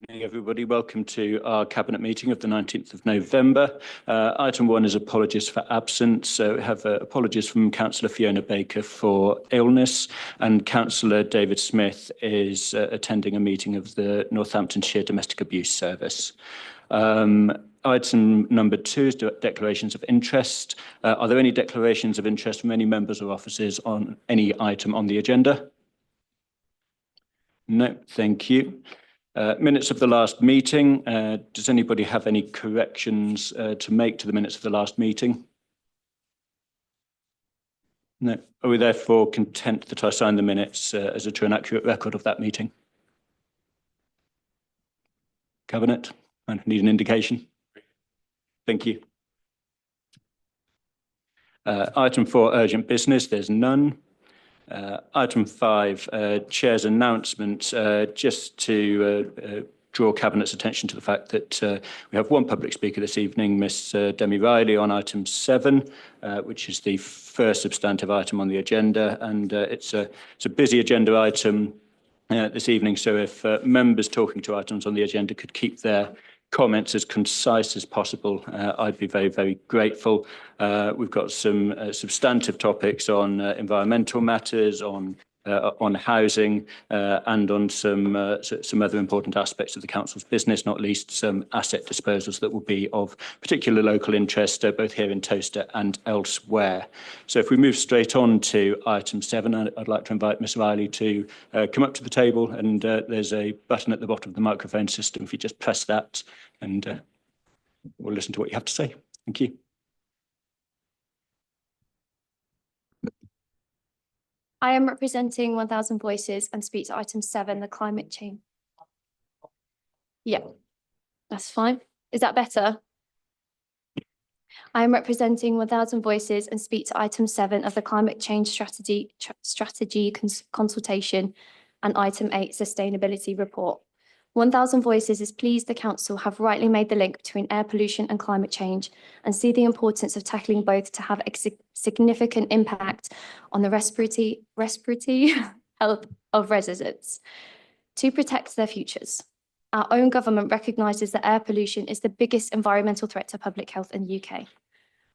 Morning, everybody. Welcome to our Cabinet meeting of the 19th of November. Item 1 is apologies for absence. So we have apologies from Councillor Fiona Baker for illness, and Councillor David Smith is attending a meeting of the Northamptonshire Domestic Abuse Service. Item number 2 is declarations of interest. Are there any declarations of interest from any members or officers on any item on the agenda? No, thank you. Minutes of the last meeting. Does anybody have any corrections to make to the minutes of the last meeting? No. Are we therefore content that I sign the minutes as a true and accurate record of that meeting? Cabinet? I need an indication. Thank you. Item 4, urgent business. There's none. Item 5, Chair's announcement, just to draw Cabinet's attention to the fact that we have one public speaker this evening, Miss Demi Riley, on item 7, which is the first substantive item on the agenda, and it's a busy agenda item this evening, so if members talking to items on the agenda could keep their comments as concise as possible, I'd be very, very grateful. We've got some substantive topics on environmental matters, on housing, and on some other important aspects of the council's business, not least some asset disposals that will be of particular local interest, both here in Towcester and elsewhere. So if we move straight on to item 7, I'd like to invite Ms Riley to come up to the table, and there's a button at the bottom of the microphone system. If you just press that, and we'll listen to what you have to say. Thank you. I am representing 1000 Voices and speak to item 7, the climate change. Yeah, that's fine. Is that better? I am representing 1000 Voices and speak to item 7 of the climate change strategy consultation and item 8, sustainability report. 1000 Voices is pleased the council have rightly made the link between air pollution and climate change and see the importance of tackling both to have a significant impact on the respiratory health of residents to protect their futures. Our own government recognises that air pollution is the biggest environmental threat to public health in the UK.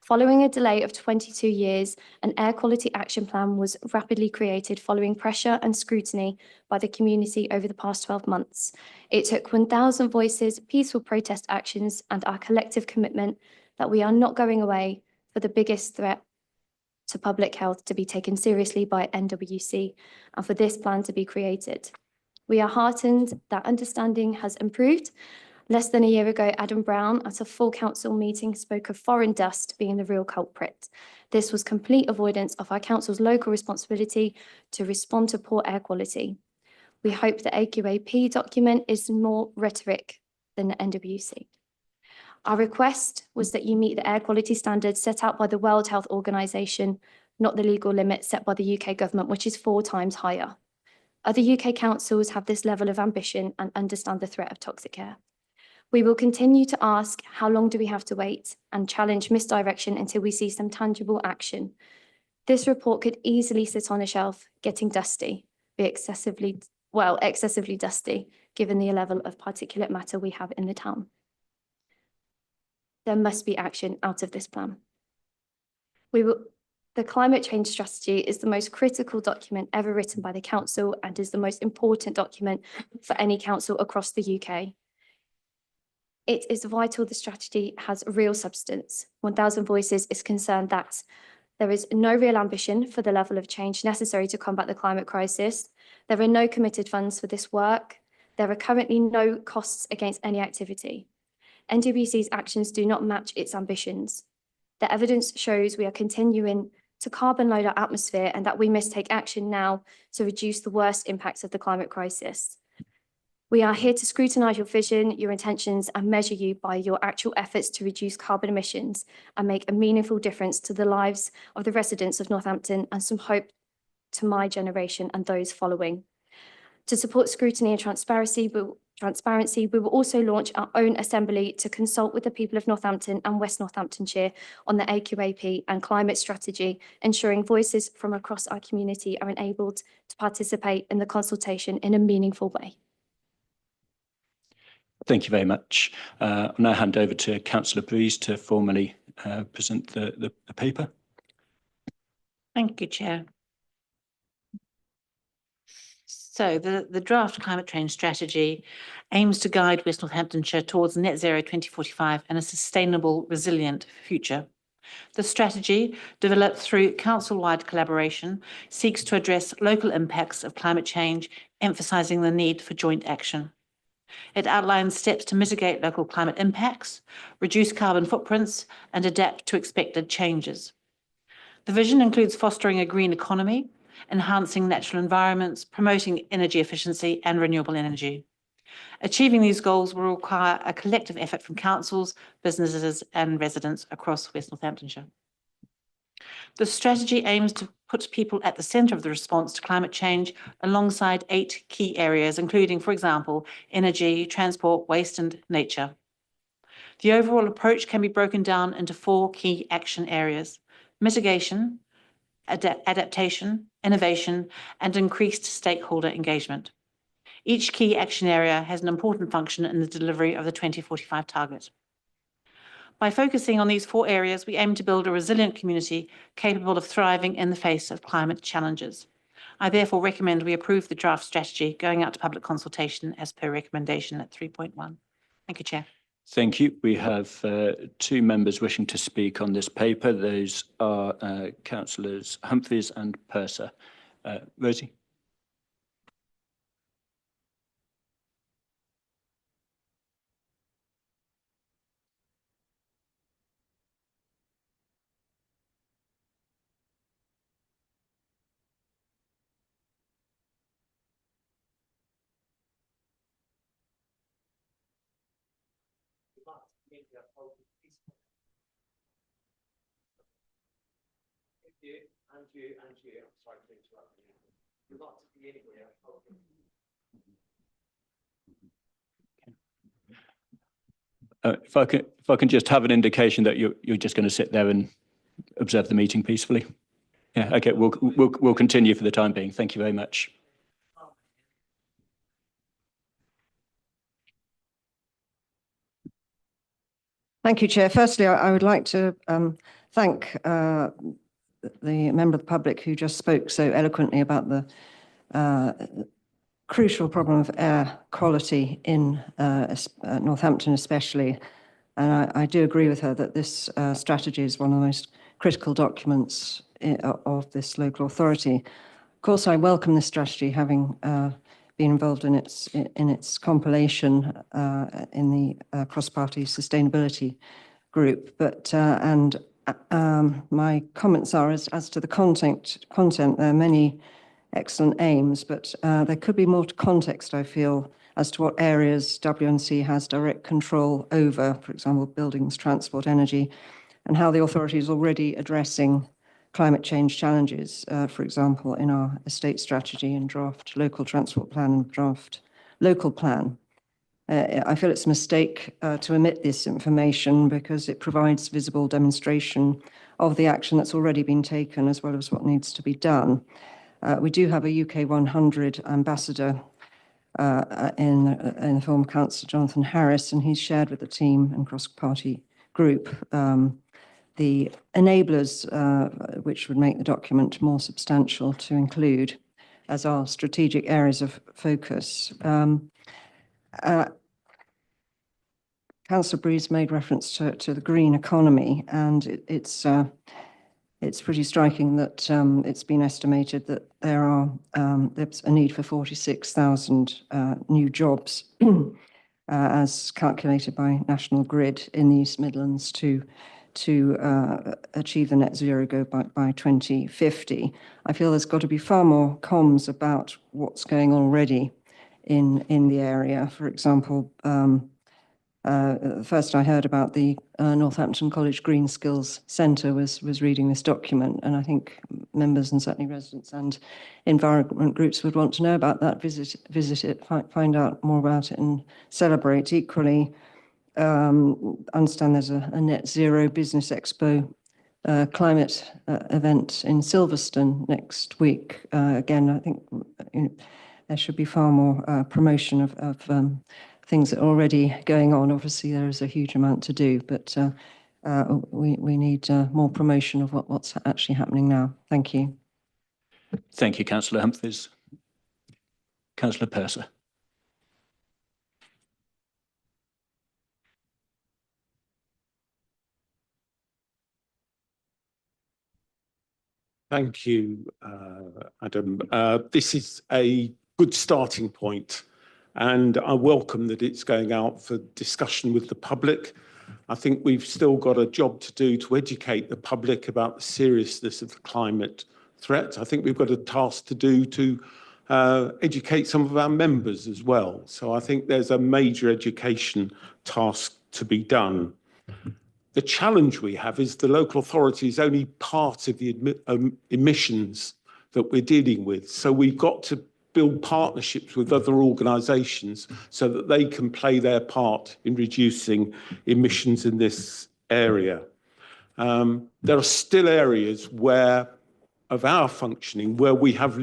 Following a delay of 22 years, an air quality action plan was rapidly created following pressure and scrutiny by the community over the past 12 months. It took 1000 Voices, peaceful protest actions, and our collective commitment that we are not going away for the biggest threat to public health to be taken seriously by NWC and for this plan to be created. We are heartened that understanding has improved. Less than a year ago, Adam Brown, at a full council meeting, spoke of foreign dust being the real culprit. This was complete avoidance of our council's local responsibility to respond to poor air quality. We hope the AQAP document is more rhetoric than the NWC. Our request was that you meet the air quality standards set out by the World Health Organization, not the legal limit set by the UK government, which is 4 times higher. Other UK councils have this level of ambition and understand the threat of toxic air. We will continue to ask how long do we have to wait and challenge misdirection until we see some tangible action. This report could easily sit on a shelf, getting dusty, be excessively dusty, given the level of particulate matter we have in the town. There must be action out of this plan. The climate change strategy is the most critical document ever written by the council and is the most important document for any council across the UK. It is vital the strategy has real substance. 1000 Voices is concerned that there is no real ambition for the level of change necessary to combat the climate crisis. There are no committed funds for this work. There are currently no costs against any activity. NWC's actions do not match its ambitions. The evidence shows we are continuing to carbon load our atmosphere and that we must take action now to reduce the worst impacts of the climate crisis. We are here to scrutinise your vision, your intentions, and measure you by your actual efforts to reduce carbon emissions and make a meaningful difference to the lives of the residents of Northampton and some hope to my generation and those following. To support scrutiny and transparency, we will also launch our own assembly to consult with the people of Northampton and West Northamptonshire on the AQAP and climate strategy, ensuring voices from across our community are enabled to participate in the consultation in a meaningful way. Thank you very much. I'll now hand over to Councillor Breeze to formally present the paper. Thank you, Chair. So the draft climate change strategy aims to guide West Northamptonshire towards net zero 2045 and a sustainable, resilient future. The strategy, developed through council-wide collaboration, seeks to address local impacts of climate change, emphasising the need for joint action. It outlines steps to mitigate local climate impacts, reduce carbon footprints, and adapt to expected changes. The vision includes fostering a green economy, enhancing natural environments, promoting energy efficiency and renewable energy. Achieving these goals will require a collective effort from councils, businesses and residents across West Northamptonshire. The strategy aims to put people at the centre of the response to climate change alongside 8 key areas, including, for example, energy, transport, waste and nature. The overall approach can be broken down into 4 key action areas: mitigation, adaptation, innovation, and increased stakeholder engagement. Each key action area has an important function in the delivery of the 2045 target. By focusing on these 4 areas, we aim to build a resilient community capable of thriving in the face of climate challenges. I therefore recommend we approve the draft strategy going out to public consultation as per recommendation at 3.1. Thank you, Chair. Thank you. We have 2 members wishing to speak on this paper. Those are Councillors Humphreys and Purser. Rosie? And you. I'm sorry to interrupt you. You're not to be anywhere. If I can just have an indication that you're just going to sit there and observe the meeting peacefully. Yeah. Okay. We'll continue for the time being. Thank you very much. Thank you, Chair. Firstly, I would like to thank the member of the public who just spoke so eloquently about the crucial problem of air quality in Northampton especially. And I do agree with her that this strategy is one of the most critical documents of this local authority. Of course, I welcome this strategy, having been involved in its compilation in the cross-party sustainability group. But my comments are as to the content. There are many excellent aims, but there could be more to context, I feel, as to what areas WNC has direct control over, for example, buildings, transport, energy, and how the authority is already addressing climate change challenges, for example, in our estate strategy and draft local transport plan and draft local plan. I feel it's a mistake to omit this information because it provides visible demonstration of the action that's already been taken as well as what needs to be done. We do have a UK 100 ambassador in the form of Councillor Jonathan Harris, and he's shared with the team and cross-party group the enablers which would make the document more substantial to include as our strategic areas of focus. Councillor Breeze made reference to the green economy, and it's pretty striking that it's been estimated that there's a need for 46,000 new jobs as calculated by National Grid in the East Midlands to achieve the net zero goal by 2050. I feel there's got to be far more comms about what's going on already in the area. For example, first I heard about the Northampton College Green Skills Centre was reading this document, and I think members and certainly residents and environment groups would want to know about that, visit it, find out more about it and celebrate. Equally, understand there's a net zero business expo climate event in Silverstone next week. Again, I think there should be far more promotion of things that are already going on. Obviously, there is a huge amount to do, but we need more promotion of what's actually happening now. Thank you. Thank you, Councillor Humphreys. Councillor Purser. Thank you, Adam. This is a good starting point, and I welcome that it's going out for discussion with the public. I think we've still got a job to do to educate the public about the seriousness of the climate threat. I think we've got a task to do to educate some of our members as well. So I think there's a major education task to be done. The challenge we have is the local authority is only part of the emissions that we're dealing with. So we've got to build partnerships with other organisations so that they can play their part in reducing emissions in this area. There are still areas of our functioning where we have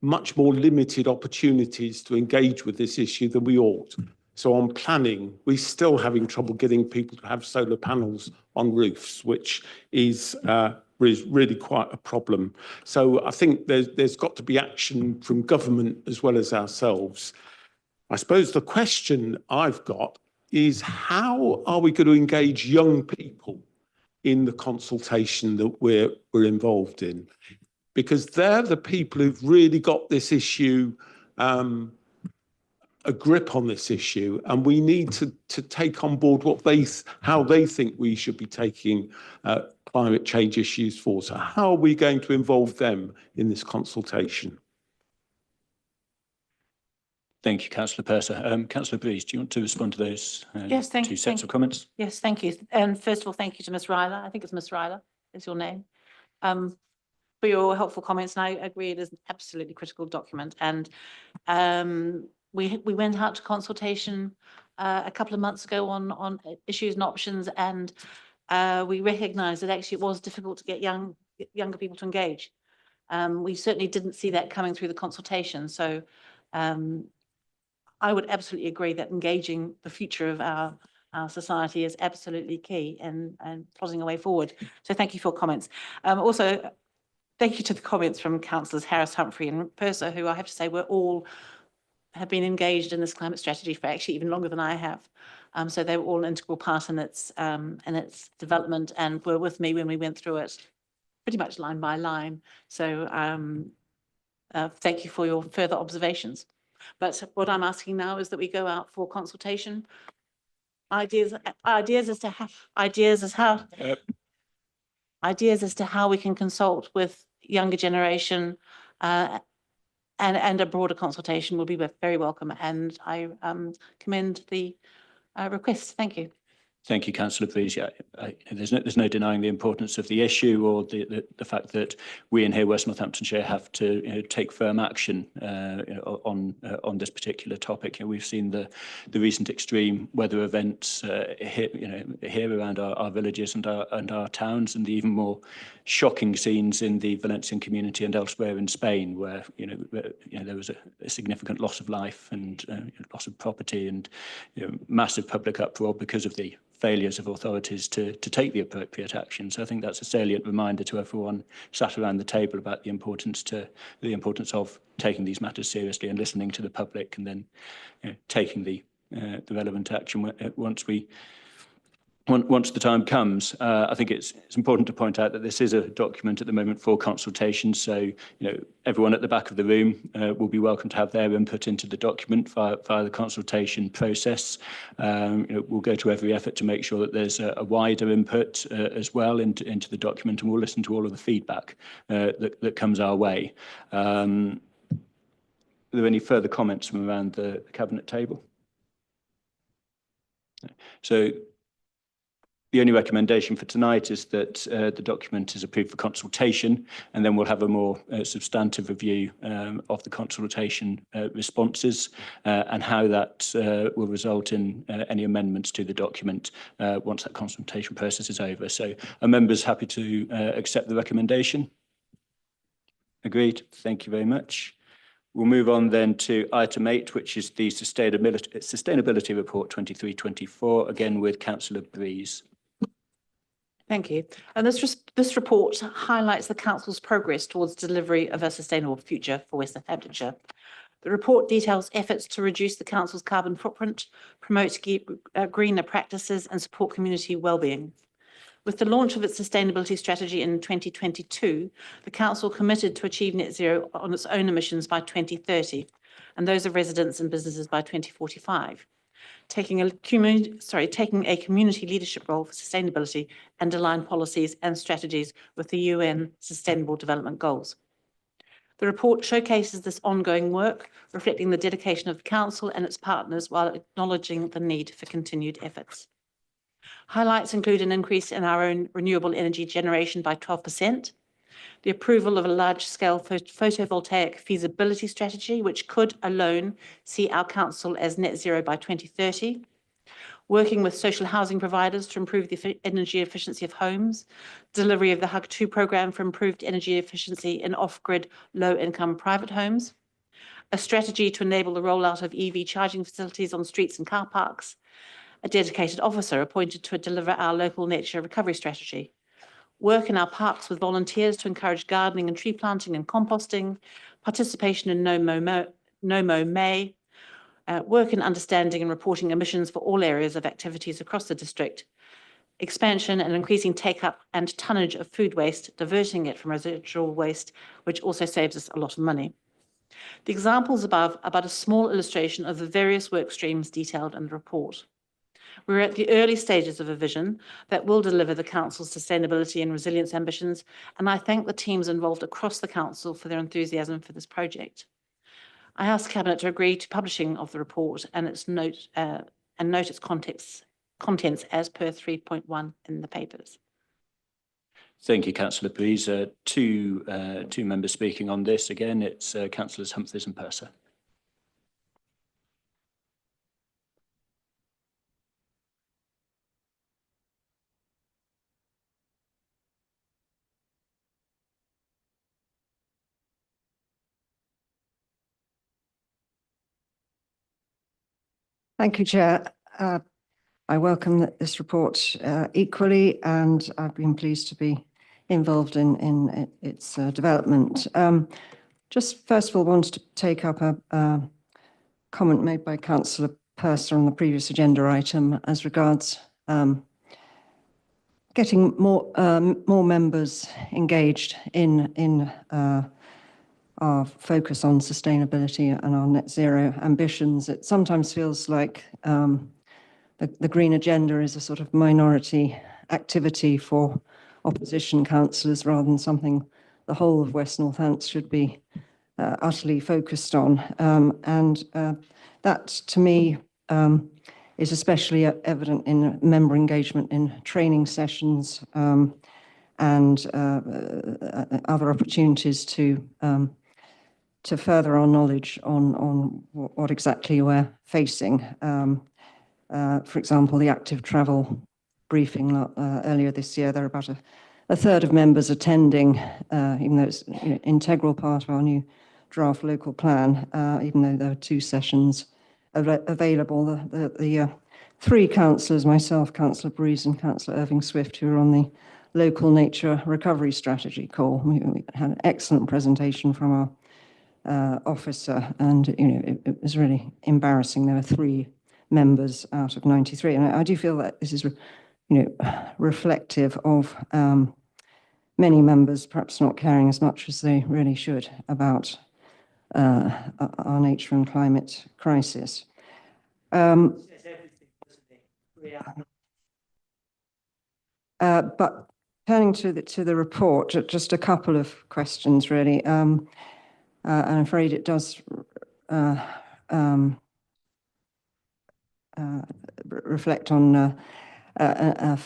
much more limited opportunities to engage with this issue than we ought. So on planning, we're still having trouble getting people to have solar panels on roofs, which is really quite a problem. So I think there's got to be action from government as well as ourselves. I suppose the question I've got is, how are we going to engage young people in the consultation that we're involved in? Because they're the people who've really got this issue, a grip on this issue, and we need to take on board how they think we should be taking climate change issues forward. So how are we going to involve them in this consultation? Thank you, Councillor Purser. Councillor Breeze, do you want to respond to those Yes, thank two you. sets of comments? Yes, thank you. And first of all, thank you to Ms. Ryler. I think it's Ms. Ryler is your name. For your helpful comments, and I agree it is an absolutely critical document. And we went out to consultation a couple of months ago on issues and options, and we recognised that actually it was difficult to get younger people to engage. We certainly didn't see that coming through the consultation. So I would absolutely agree that engaging the future of our society is absolutely key and plotting a way forward. So thank you for your comments. Also, thank you to the comments from Councillors Harris, Humphrey and Purser, who I have to say have been engaged in this climate strategy for actually even longer than I have. So they were all an integral part in its development and were with me when we went through it pretty much line by line. So thank you for your further observations. But what I'm asking now is that we go out for consultation. Ideas as to how we can consult with younger generation and a broader consultation will be very welcome. And I commend the request. Thank you. Thank you, Councillor Breeze. Yeah, there's no denying the importance of the issue or the fact that we in here, West Northamptonshire, have to take firm action on this particular topic. We've seen the recent extreme weather events here around our villages and our towns, and the even more shocking scenes in the Valencian community and elsewhere in Spain, where there was a significant loss of life and loss of property and massive public uproar because of the failures of authorities to take the appropriate action. So I think that's a salient reminder to everyone sat around the table about the importance of taking these matters seriously and listening to the public, and then taking the relevant action once the time comes. I think it's important to point out that this is a document at the moment for consultation. So, everyone at the back of the room will be welcome to have their input into the document via the consultation process. We'll go to every effort to make sure that there's a wider input as well into the document, and we'll listen to all of the feedback that comes our way. Are there any further comments from around the Cabinet table? So, the only recommendation for tonight is that the document is approved for consultation, and then we'll have a more substantive review of the consultation responses and how that will result in any amendments to the document once that consultation process is over. So are members happy to accept the recommendation? Agreed. Thank you very much. We'll move on then to item 8, which is the Sustainability Report 23-24, again with Councillor Breeze. Thank you. And this report highlights the council's progress towards delivery of a sustainable future for West Northamptonshire. The report details efforts to reduce the council's carbon footprint, promote greener practices and support community wellbeing. With the launch of its sustainability strategy in 2022, the council committed to achieve net zero on its own emissions by 2030 and those of residents and businesses by 2045. Taking a community leadership role for sustainability and align policies and strategies with the UN Sustainable Development Goals. The report showcases this ongoing work, reflecting the dedication of the council and its partners while acknowledging the need for continued efforts. Highlights include an increase in our own renewable energy generation by 12%, the approval of a large-scale photovoltaic feasibility strategy, which could alone see our council as net zero by 2030, working with social housing providers to improve the energy efficiency of homes, delivery of the HUG2 programme for improved energy efficiency in off-grid low-income private homes, a strategy to enable the rollout of EV charging facilities on streets and car parks, a dedicated officer appointed to deliver our local nature recovery strategy, work in our parks with volunteers to encourage gardening and tree planting and composting, participation in No Mow May, work in understanding and reporting emissions for all areas of activities across the district, expansion and increasing take-up and tonnage of food waste, diverting it from residual waste, which also saves us a lot of money. The examples above are but a small illustration of the various work streams detailed in the report. We're at the early stages of a vision that will deliver the council's sustainability and resilience ambitions, and I thank the teams involved across the council for their enthusiasm for this project. I ask Cabinet to agree to publishing of the report and note its contents as per 3.1 in the papers. Thank you, Councillor Breeze. Two members speaking on this. Again, it's Councillors Humphreys and Purser. Thank you, Chair. I welcome this report equally, and I've been pleased to be involved in its development. Just first of all, wanted to take up a comment made by Councillor Purser on the previous agenda item as regards getting more members engaged in our focus on sustainability and our net zero ambitions. It sometimes feels like the green agenda is a sort of minority activity for opposition councillors rather than something the whole of West Northants should be utterly focused on. That, to me, is especially evident in member engagement in training sessions and other opportunities to further our knowledge on what exactly we're facing. For example, the active travel briefing earlier this year, there are about a third of members attending, even though it's an integral part of our new draft local plan, even though there are 2 sessions available. The 3 councillors, myself, Councillor Breeze and Councillor Irving Swift, who are on the local nature recovery strategy call. We had an excellent presentation from our officer, and it was really embarrassing. There were 3 members out of 93, and I do feel that this is reflective of many members perhaps not caring as much as they really should about our nature and climate crisis. But turning to the report, just a couple of questions really. And I'm afraid it does reflect on a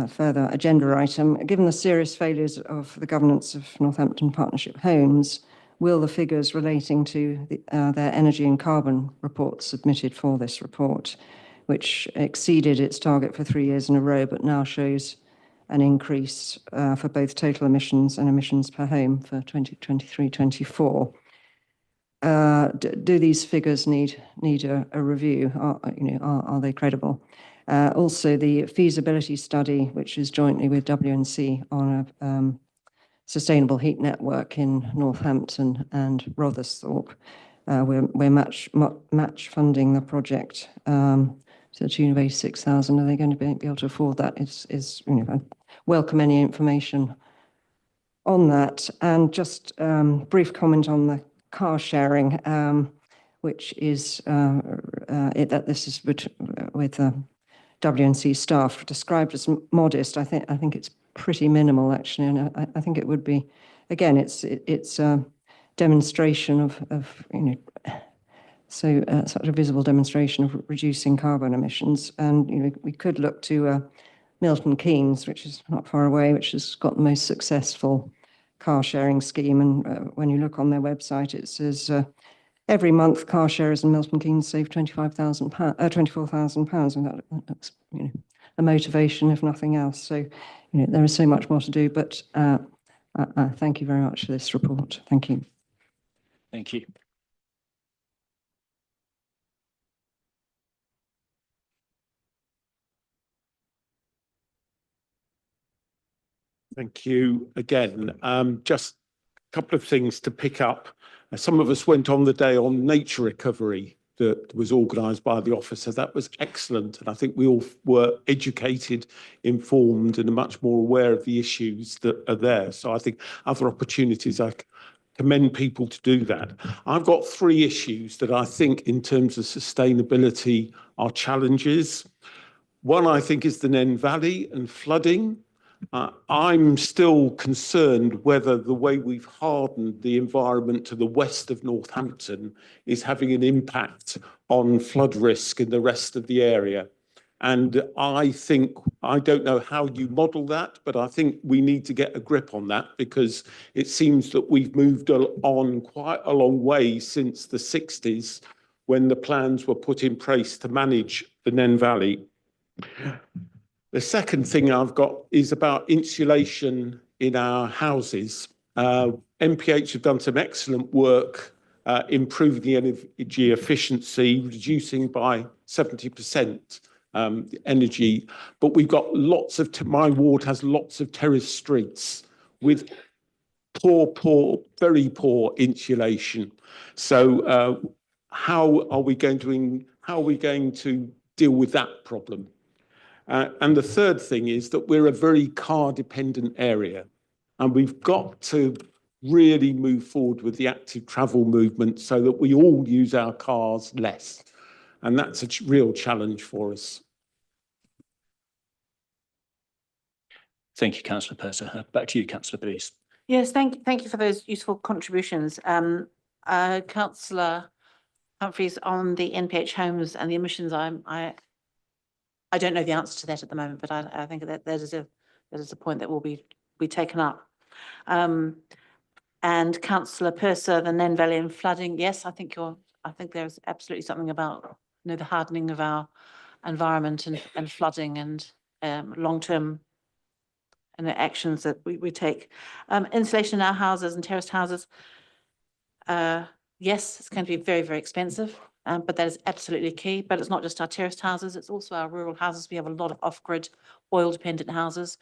further agenda item. Given the serious failures of the governance of Northampton Partnership Homes, will the figures relating to their energy and carbon reports submitted for this report, which exceeded its target for 3 years in a row, but now shows an increase for both total emissions and emissions per home for 2023-24. do these figures need a review? Are they credible? Also, the feasibility study, which is jointly with WNC on a sustainable heat network in Northampton and Rotherthorpe. We're match funding the project to the tune of 86,000. Are they going to be able to afford that? I welcome any information on that. And just brief comment on the car sharing, which is that this is with WNC staff described as modest. I think it's pretty minimal actually, and I think it would be, again, it's a demonstration of such a visible demonstration of reducing carbon emissions. And we could look to Milton Keynes, which is not far away, which has got the most successful car sharing scheme. And when you look on their website, it says every month car sharers in Milton Keynes save £24,000, and that's a motivation if nothing else. So there is so much more to do, but thank you very much for this report. Thank you. Thank you. Thank you again. Just a couple of things to pick up. Some of us went on the day on nature recovery that was organised by the office. So that was excellent. And I think we all were educated, informed, and are much more aware of the issues that are there. So I think other opportunities, I commend people to do that. I've got 3 issues that I think in terms of sustainability are challenges. One, I think, is the Nen Valley and flooding. I'm still concerned whether the way we've hardened the environment to the west of Northampton is having an impact on flood risk in the rest of the area. And I don't know how you model that, but I think we need to get a grip on that, because it seems that we've moved on quite a long way since the 60s when the plans were put in place to manage the Nen Valley. The second thing I've got is about insulation in our houses. MPH have done some excellent work improving the energy efficiency, reducing by 70% energy. But we've got my ward has lots of terrace streets with very poor insulation. So how are we going to deal with that problem? And the third thing is that we're a very car-dependent area, and we've got to really move forward with the active travel movement so that we all use our cars less. And that's a real challenge for us. Thank you, Councillor Purser. Back to you, Councillor Please. Yes, thank you for those useful contributions. Councillor Humphreys, on the NPH homes and the emissions, I don't know the answer to that at the moment, but I think that is a point that will be taken up. And Councillor Purser, the Nen Valley and flooding, yes, I think there's absolutely something about the hardening of our environment and flooding and long-term actions that we take. Insulation in our houses and terraced houses, yes, it's going to be very, very expensive. But that is absolutely key. But it's not just our terraced houses, it's also our rural houses. We have a lot of off-grid oil-dependent houses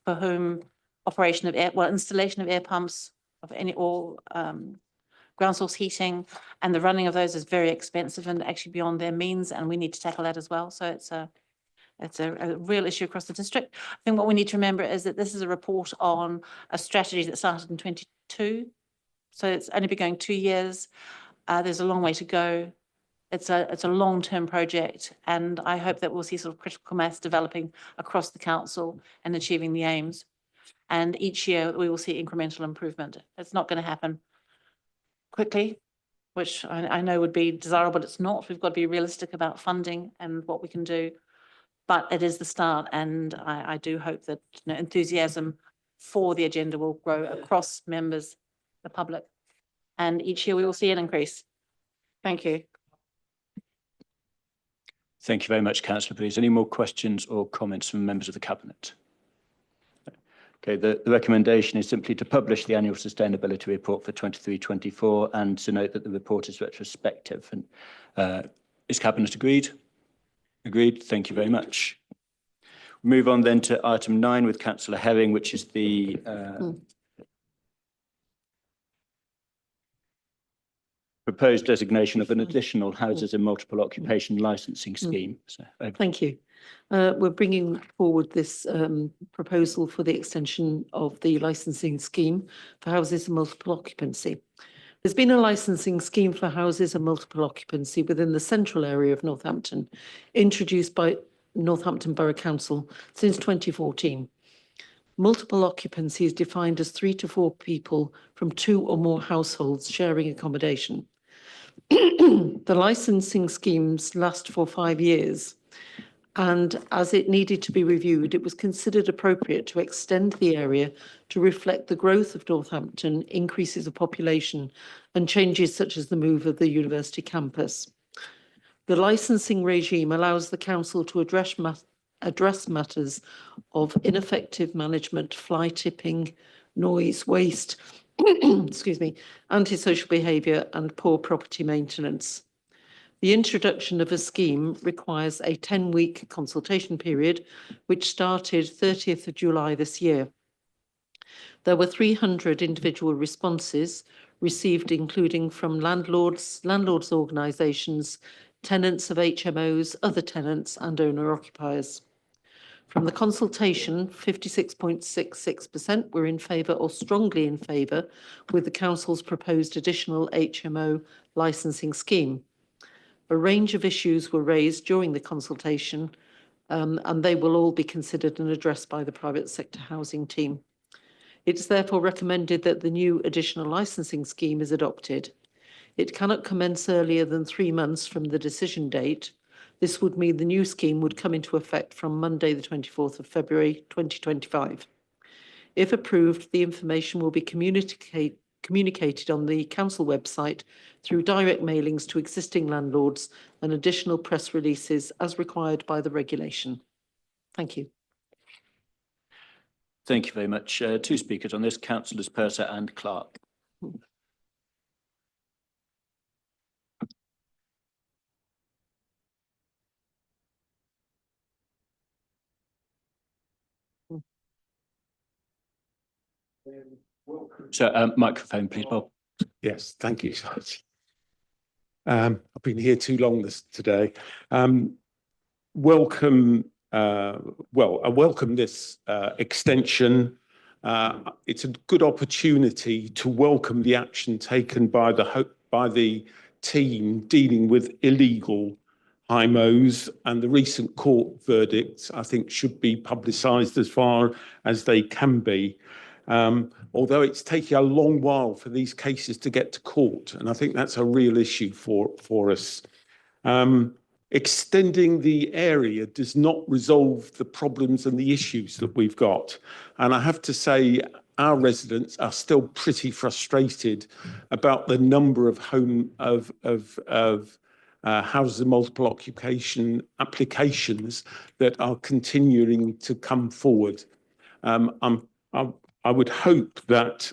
for whom installation of air pumps or ground source heating and the running of those is very expensive and actually beyond their means, and we need to tackle that as well. So it's a real issue across the district. I think what we need to remember is that this is a report on a strategy that started in 22. So it's only been going 2 years. There's a long way to go. It's a long-term project, and I hope that we'll see sort of critical mass developing across the council and achieving the aims. And each year we will see incremental improvement. It's not going to happen quickly, which I know would be desirable, but it's not. We've got to be realistic about funding and what we can do. But it is the start, and I do hope that enthusiasm for the agenda will grow across members, the public, and each year we will see an increase. Thank you. Thank you very much, Councillor Please. Any more questions or comments from members of the Cabinet? Okay, the recommendation is simply to publish the annual sustainability report for 23-24 and to note that the report is retrospective. And is Cabinet agreed? Agreed. Thank you very much. Move on then to item 9 with Councillor Herring, which is the proposed designation of an additional houses and multiple occupation licensing scheme. So, Thank you. We're bringing forward this proposal for the extension of the licensing scheme for houses and multiple occupancy. There's been a licensing scheme for houses and multiple occupancy within the central area of Northampton, introduced by Northampton Borough Council since 2014. Multiple occupancy is defined as 3 to 4 people from 2 or more households sharing accommodation. The licensing schemes last for 5 years, and as it needed to be reviewed, it was considered appropriate to extend the area to reflect the growth of Northampton, increases of population, and changes such as the move of the university campus. The licensing regime allows the council to address matters of ineffective management, fly tipping, noise, waste, excuse me, antisocial behaviour and poor property maintenance. The introduction of a scheme requires a 10-week consultation period, which started 30th of July this year. There were 300 individual responses received, including from landlords organisations, tenants of HMOs, other tenants and owner-occupiers. From the consultation, 56.66% were in favour or strongly in favour with the council's proposed additional HMO licensing scheme. A range of issues were raised during the consultation, and they will all be considered and addressed by the private sector housing team. It's therefore recommended that the new additional licensing scheme is adopted. It cannot commence earlier than 3 months from the decision date. This would mean the new scheme would come into effect from Monday, the 24th of February, 2025. If approved, the information will be communicated on the council website through direct mailings to existing landlords and additional press releases as required by the regulation. Thank you. thank you very much. 2 speakers on this, Councillors Purser and Clark. So, microphone, please, Bob. Yes, thank you. I've been here too long today. Welcome. I welcome this extension. It's a good opportunity to welcome the action taken by the team dealing with illegal HMOs, and the recent court verdicts, I think, should be publicised as far as they can be. Although it's taking a long while for these cases to get to court, and I think that's a real issue for us. Extending the area does not resolve the problems and the issues that we've got. And I have to say, our residents are still pretty frustrated about the number of houses and multiple occupation applications that are continuing to come forward. I would hope that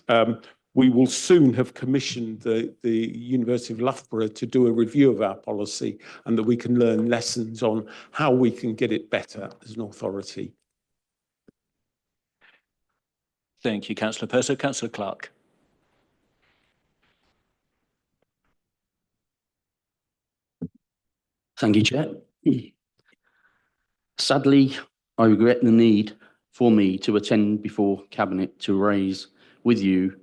we will soon have commissioned the University of Loughborough to do a review of our policy, and that we can learn lessons on how we can get it better as an authority. Thank you, Councillor Purser. Councillor Clark. Thank you, Chair. Sadly, I regret the need for me to attend before Cabinet to raise with you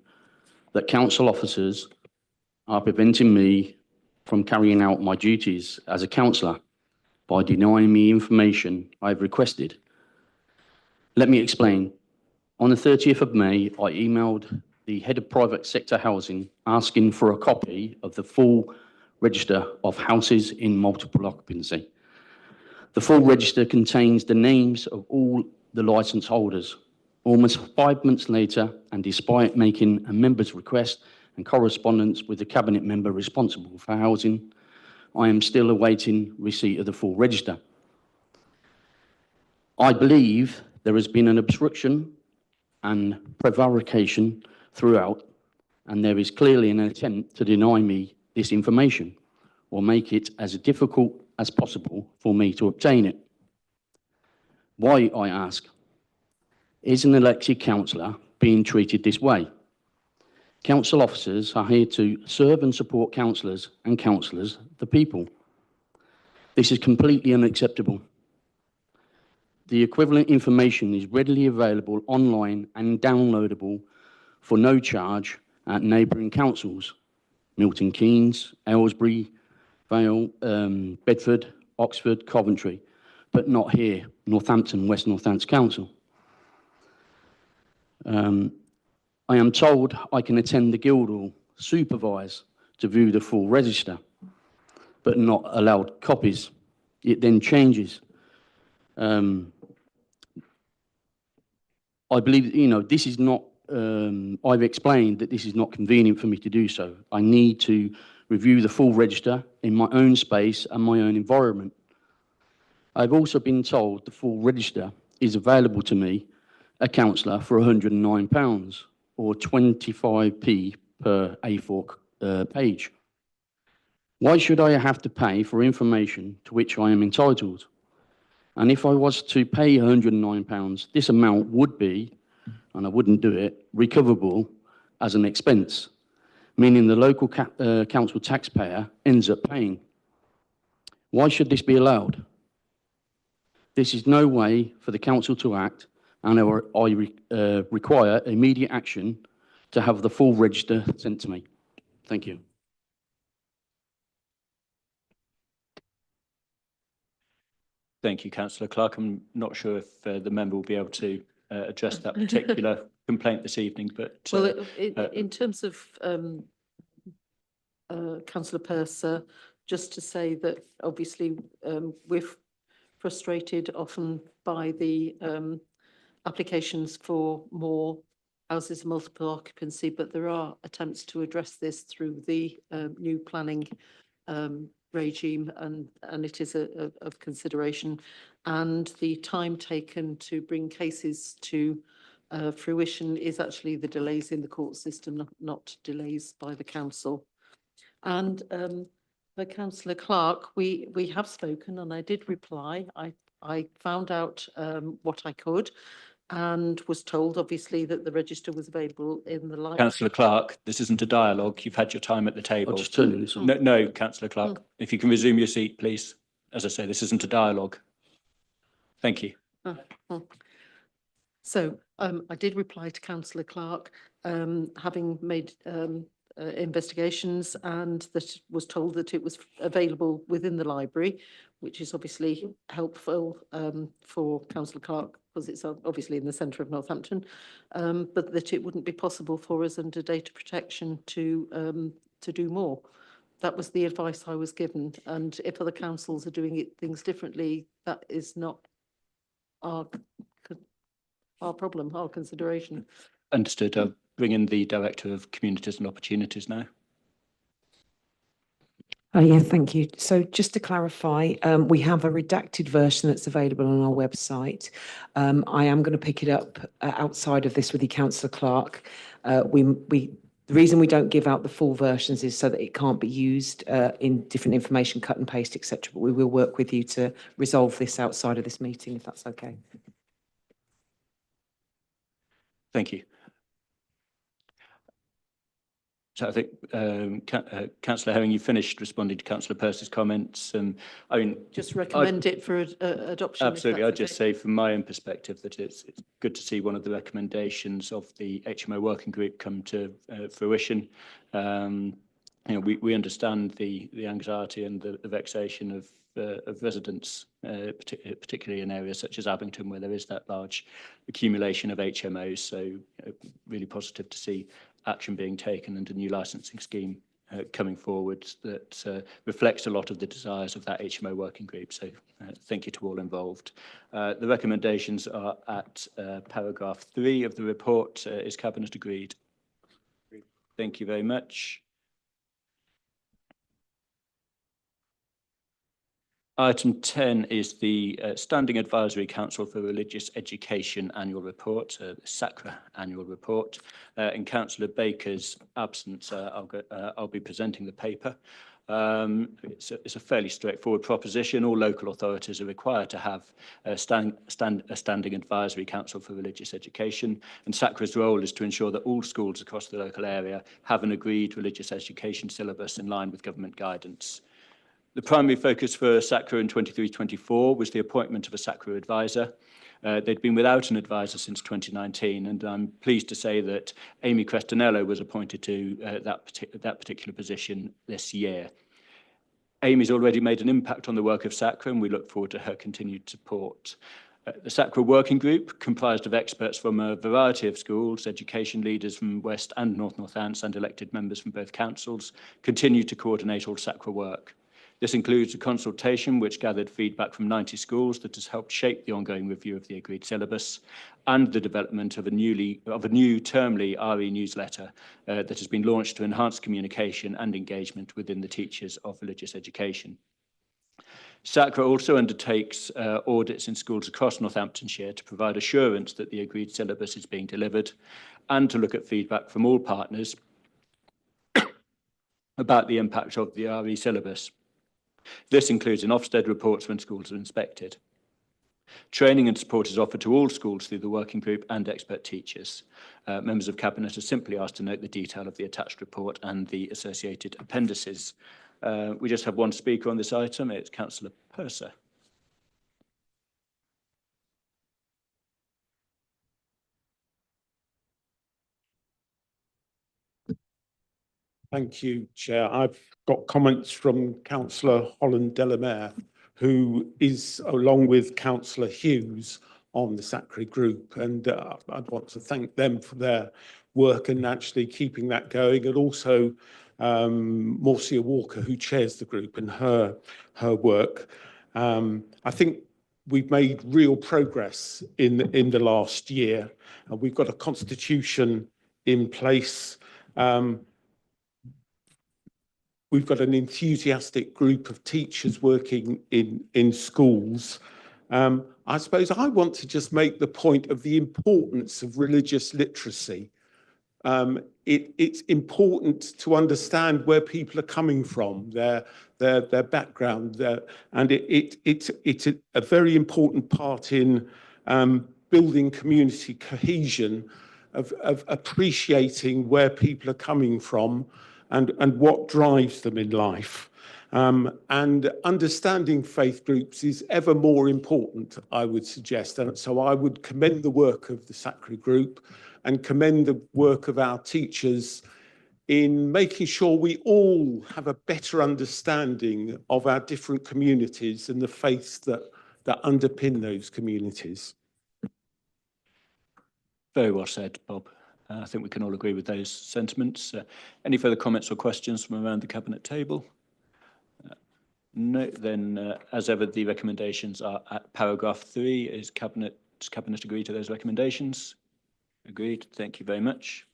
that council officers are preventing me from carrying out my duties as a councillor by denying me information I've requested. Let me explain. On the 30th of May, I emailed the head of private sector housing asking for a copy of the full register of houses in multiple occupancy. The full register contains the names of all the licence holders. Almost 5 months later, and despite making a member's request and correspondence with the cabinet member responsible for housing, I am still awaiting receipt of the full register. I believe there has been an obstruction and prevarication throughout, and there is clearly an attempt to deny me this information or make it as difficult as possible for me to obtain it. Why, I ask, is an elected councillor being treated this way? Council officers are here to serve and support councillors, and councillors, the people. This is completely unacceptable. The equivalent information is readily available online and downloadable for no charge at neighbouring councils, Milton Keynes, Aylesbury, Vale, Bedford, Oxford, Coventry, but not here, Northampton, West Northants Council. I am told I can attend the Guildhall, supervise to view the full register, but not allowed copies. It then changes. I believe, this is not, I've explained that this is not convenient for me to do so. I need to review the full register in my own space and my own environment. I've also been told the full register is available to me, a councillor, for £109 or 25p per A4 page. Why should I have to pay for information to which I am entitled? And if I was to pay £109, this amount would be, and I wouldn't do it, recoverable as an expense, meaning the local council taxpayer ends up paying. Why should this be allowed? This is no way for the council to act, and I require immediate action to have the full register sent to me. Thank you. Thank you, Councillor Clark. I'm not sure if the member will be able to address that particular complaint this evening, but... Well, in terms of Councillor Purser, just to say that obviously we're frustrated often by the applications for more houses of multiple occupancy, but there are attempts to address this through the new planning regime, and it is of consideration. And the time taken to bring cases to fruition is actually the delays in the court system, not delays by the council. And for Councillor Clark, we have spoken, and I did reply. I found out what I could, and was told, obviously, that the register was available in the library. Councillor Clark, this isn't a dialogue. You've had your time at the table. I'll just turn this on. No, Councillor Clark, if you can resume your seat, please. As I say, this isn't a dialogue. Thank you. So I did reply to Councillor Clark, having made investigations, and that was told that it was available within the library, which is obviously helpful for Councillor Clark because it's obviously in the centre of Northampton, but that it wouldn't be possible for us under data protection to do more. That was the advice I was given, and if other councils are doing things differently, that is not our problem, our consideration. Understood. I'll bring in the Director of Communities and Opportunities now. Yeah, thank you. So just to clarify, we have a redacted version that's available on our website. I am going to pick it up outside of this with you, Councillor Clark. The reason we don't give out the full versions is so that it can't be used in different information, cut and paste, etc. But we will work with you to resolve this outside of this meeting, if that's okay. Thank you. So I think, Councillor Herring, you finished responding to Councillor Purser's comments. I mean, just recommend it for adoption. Absolutely. I'd just say from my own perspective that it's good to see one of the recommendations of the HMO working group come to fruition. We understand the anxiety and the vexation of residents, particularly in areas such as Abington, where there is that large accumulation of HMOs. So really positive to see action being taken and a new licensing scheme coming forward that reflects a lot of the desires of that HMO working group. So thank you to all involved. The recommendations are at paragraph 3 of the report. Is Cabinet agreed? Thank you very much. Thank you very much. Item 10 is the Standing Advisory Council for Religious Education Annual Report, the SACRA Annual Report. In Councillor Baker's absence, I'll be presenting the paper. It's a fairly straightforward proposition. All local authorities are required to have a Standing Advisory Council for Religious Education, and SACRA's role is to ensure that all schools across the local area have an agreed religious education syllabus in line with government guidance. The primary focus for SACRA in 23-24 was the appointment of a SACRA advisor. They'd been without an advisor since 2019, and I'm pleased to say that Amy Crestonello was appointed to that particular position this year. Amy's already made an impact on the work of SACRA, and we look forward to her continued support. The SACRA working group, comprised of experts from a variety of schools, education leaders from West and North Northants, and elected members from both councils, continue to coordinate all SACRA work. This includes a consultation which gathered feedback from 90 schools that has helped shape the ongoing review of the agreed syllabus, and the development of a new termly RE newsletter that has been launched to enhance communication and engagement within the teachers of religious education. SACRA also undertakes audits in schools across Northamptonshire to provide assurance that the agreed syllabus is being delivered, and to look at feedback from all partners about the impact of the RE syllabus. This includes in Ofsted reports when schools are inspected. Training and support is offered to all schools through the working group and expert teachers. Members of Cabinet are simply asked to note the detail of the attached report and the associated appendices. We just have one speaker on this item. It's Councillor Purser. Thank you, Chair. I've got comments from Councillor Holland-Delamere, who is, along with Councillor Hughes, on the SACRA group, and I'd want to thank them for their work and actually keeping that going, and also Marcia Walker, who chairs the group, and her work. I think we've made real progress in the last year. We've got a constitution in place. We've got an enthusiastic group of teachers working in schools. I suppose I want to just make the point of the importance of religious literacy. It's important to understand where people are coming from, their background, and it's a very important part in building community cohesion, of appreciating where people are coming from and what drives them in life. And understanding faith groups is ever more important, I would suggest. And so I would commend the work of the SACRA group and commend the work of our teachers in making sure we all have a better understanding of our different communities and the faiths that underpin those communities. Very well said, Bob. I think we can all agree with those sentiments. Any further comments or questions from around the Cabinet table? No, then as ever, the recommendations are at paragraph 3. Does Cabinet agree to those recommendations? Agreed. Thank you very much.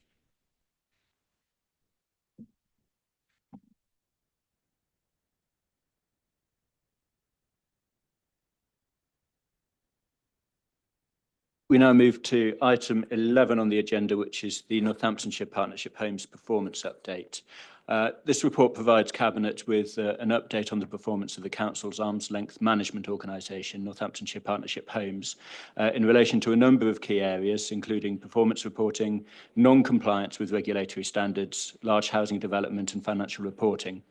We now move to item 11 on the agenda, which is the Northamptonshire Partnership Homes performance update. This report provides Cabinet with an update on the performance of the Council's arm's length management organisation, Northamptonshire Partnership Homes, in relation to a number of key areas, including performance reporting, non-compliance with regulatory standards, large housing development and financial reporting.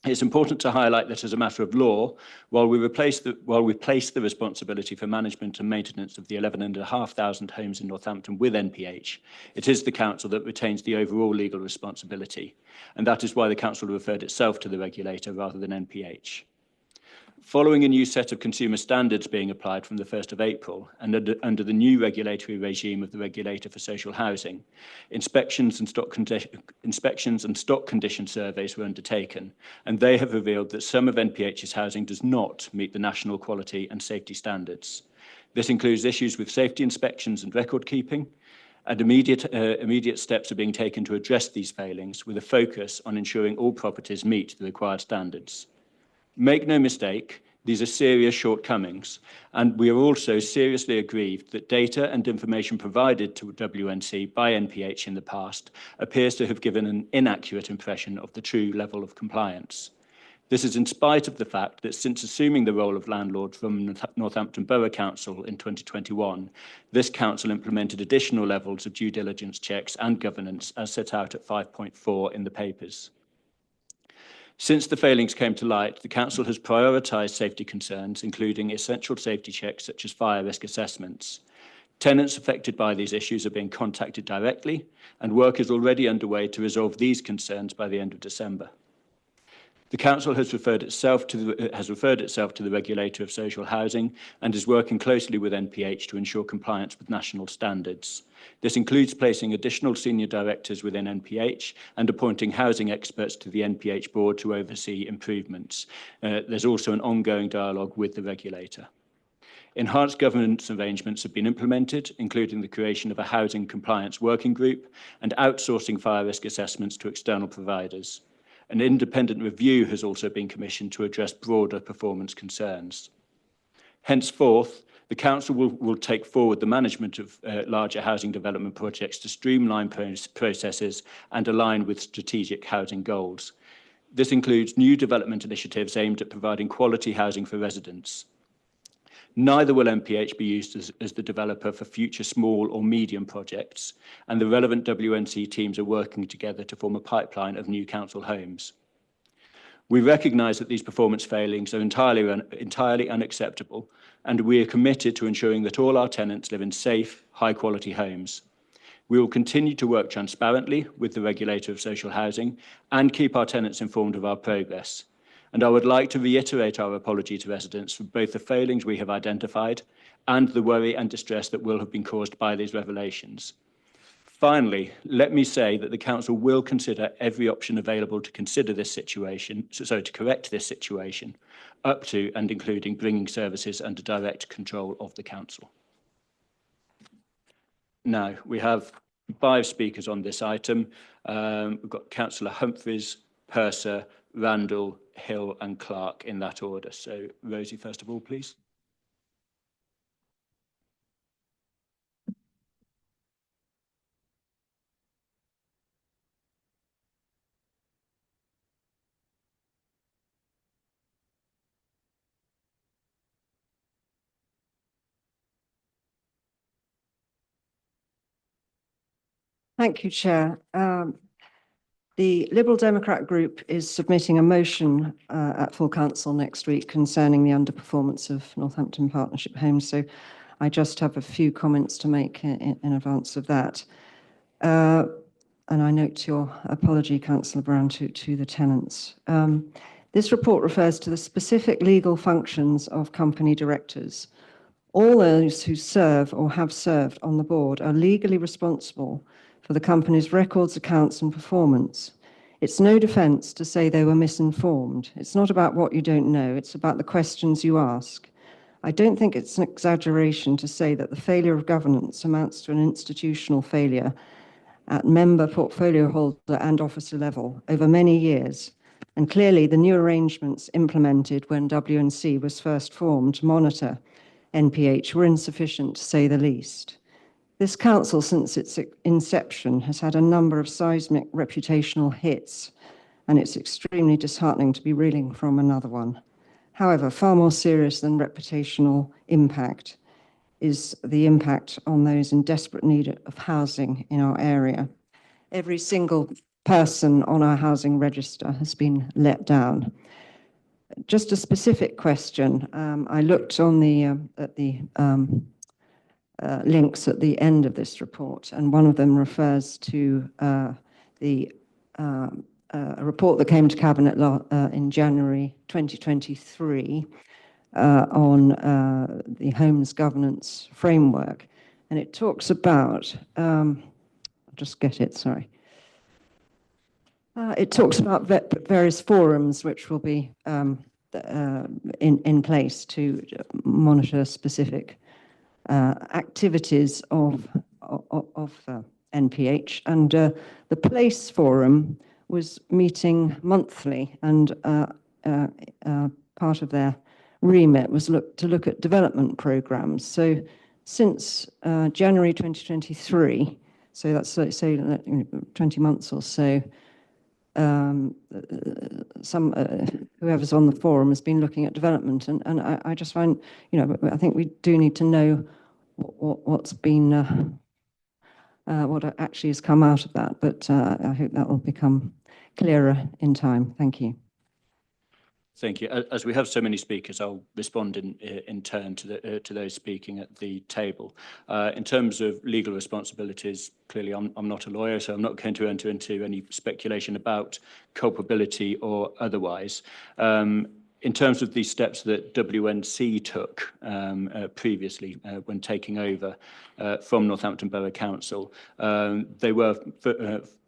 It's important to highlight that as a matter of law, while we place the responsibility for management and maintenance of the 11,500 homes in Northampton with NPH, it is the Council that retains the overall legal responsibility, and that is why the Council referred itself to the regulator rather than NPH. Following a new set of consumer standards being applied from the 1st of April and under the new regulatory regime of the Regulator for Social Housing, inspections and stock condition surveys were undertaken, and they have revealed that some of NPH's housing does not meet the national quality and safety standards. This includes issues with safety inspections and record keeping, and immediate steps are being taken to address these failings with a focus on ensuring all properties meet the required standards. Make no mistake, These are serious shortcomings, and we are also seriously aggrieved that data and information provided to WNC by NPH in the past appears to have given an inaccurate impression of the true level of compliance. This is in spite of the fact that since assuming the role of landlord from Northampton Borough Council in 2021, this council implemented additional levels of due diligence checks and governance as set out at 5.4 in the papers. Since the failings came to light, the council has prioritised safety concerns, including essential safety checks such as fire risk assessments. Tenants affected by these issues are being contacted directly, and work is already underway to resolve these concerns by the end of December. The council has referred itself to the regulator of social housing and is working closely with NPH to ensure compliance with national standards. This includes placing additional senior directors within NPH and appointing housing experts to the NPH board to oversee improvements. There's also an ongoing dialogue with the regulator. Enhanced governance arrangements have been implemented, including the creation of a housing compliance working group and outsourcing fire risk assessments to external providers. An independent review has also been commissioned to address broader performance concerns. Henceforth, the council will take forward the management of larger housing development projects to streamline processes and align with strategic housing goals. This includes new development initiatives aimed at providing quality housing for residents. Neither will NPH be used as the developer for future small or medium projects, and the relevant WNC teams are working together to form a pipeline of new council homes. We recognise that these performance failings are entirely unacceptable, and we are committed to ensuring that all our tenants live in safe, high-quality homes. We will continue to work transparently with the regulator of social housing and keep our tenants informed of our progress. And I would like to reiterate our apology to residents for both the failings we have identified and the worry and distress that will have been caused by these revelations. Finally, let me say that the council will consider every option available to consider this situation, to correct this situation, up to and including bringing services under direct control of the council. Now, we have 5 speakers on this item. We've got Councillor Humphreys, Purser, Randall, Hill and Clark in that order. So, Rosie, first of all, please. Thank you, Chair. The Liberal Democrat group is submitting a motion at full council next week concerning the underperformance of Northampton Partnership Homes. So I just have a few comments to make in advance of that. And I note your apology, Councillor Brown, to the tenants. This report refers to the specific legal functions of company directors. All those who serve or have served on the board are legally responsible for the company's records, accounts and performance. It's no defence to say they were misinformed. It's not about what you don't know, it's about the questions you ask. I don't think it's an exaggeration to say that the failure of governance amounts to an institutional failure at member, portfolio holder and officer level over many years. And clearly the new arrangements implemented when WNC was first formed to monitor NPH were insufficient, to say the least. This council, since its inception, has had a number of seismic reputational hits, and it's extremely disheartening to be reeling from another one. However, far more serious than reputational impact is the impact on those in desperate need of housing in our area. Every single person on our housing register has been let down. Just a specific question. I looked on at the links at the end of this report, and one of them refers to a report that came to Cabinet in January 2023 on the Homes Governance Framework, and it talks about, I'll just get it, sorry. It talks about various forums which will be in place to monitor specific activities of NPH, and the Place Forum was meeting monthly, and part of their remit was to look at development programs. So since January 2023, so that's say 20 months or so, whoever's on the forum has been looking at development, and I just find, I think we do need to know what's been what actually has come out of that, but I hope that will become clearer in time. Thank you. Thank you. As we have so many speakers, I'll respond in turn to those speaking at the table. In terms of legal responsibilities, clearly I'm not a lawyer, so I'm not going to enter into any speculation about culpability or otherwise. In terms of the steps that WNC took previously when taking over from Northampton Borough Council, they were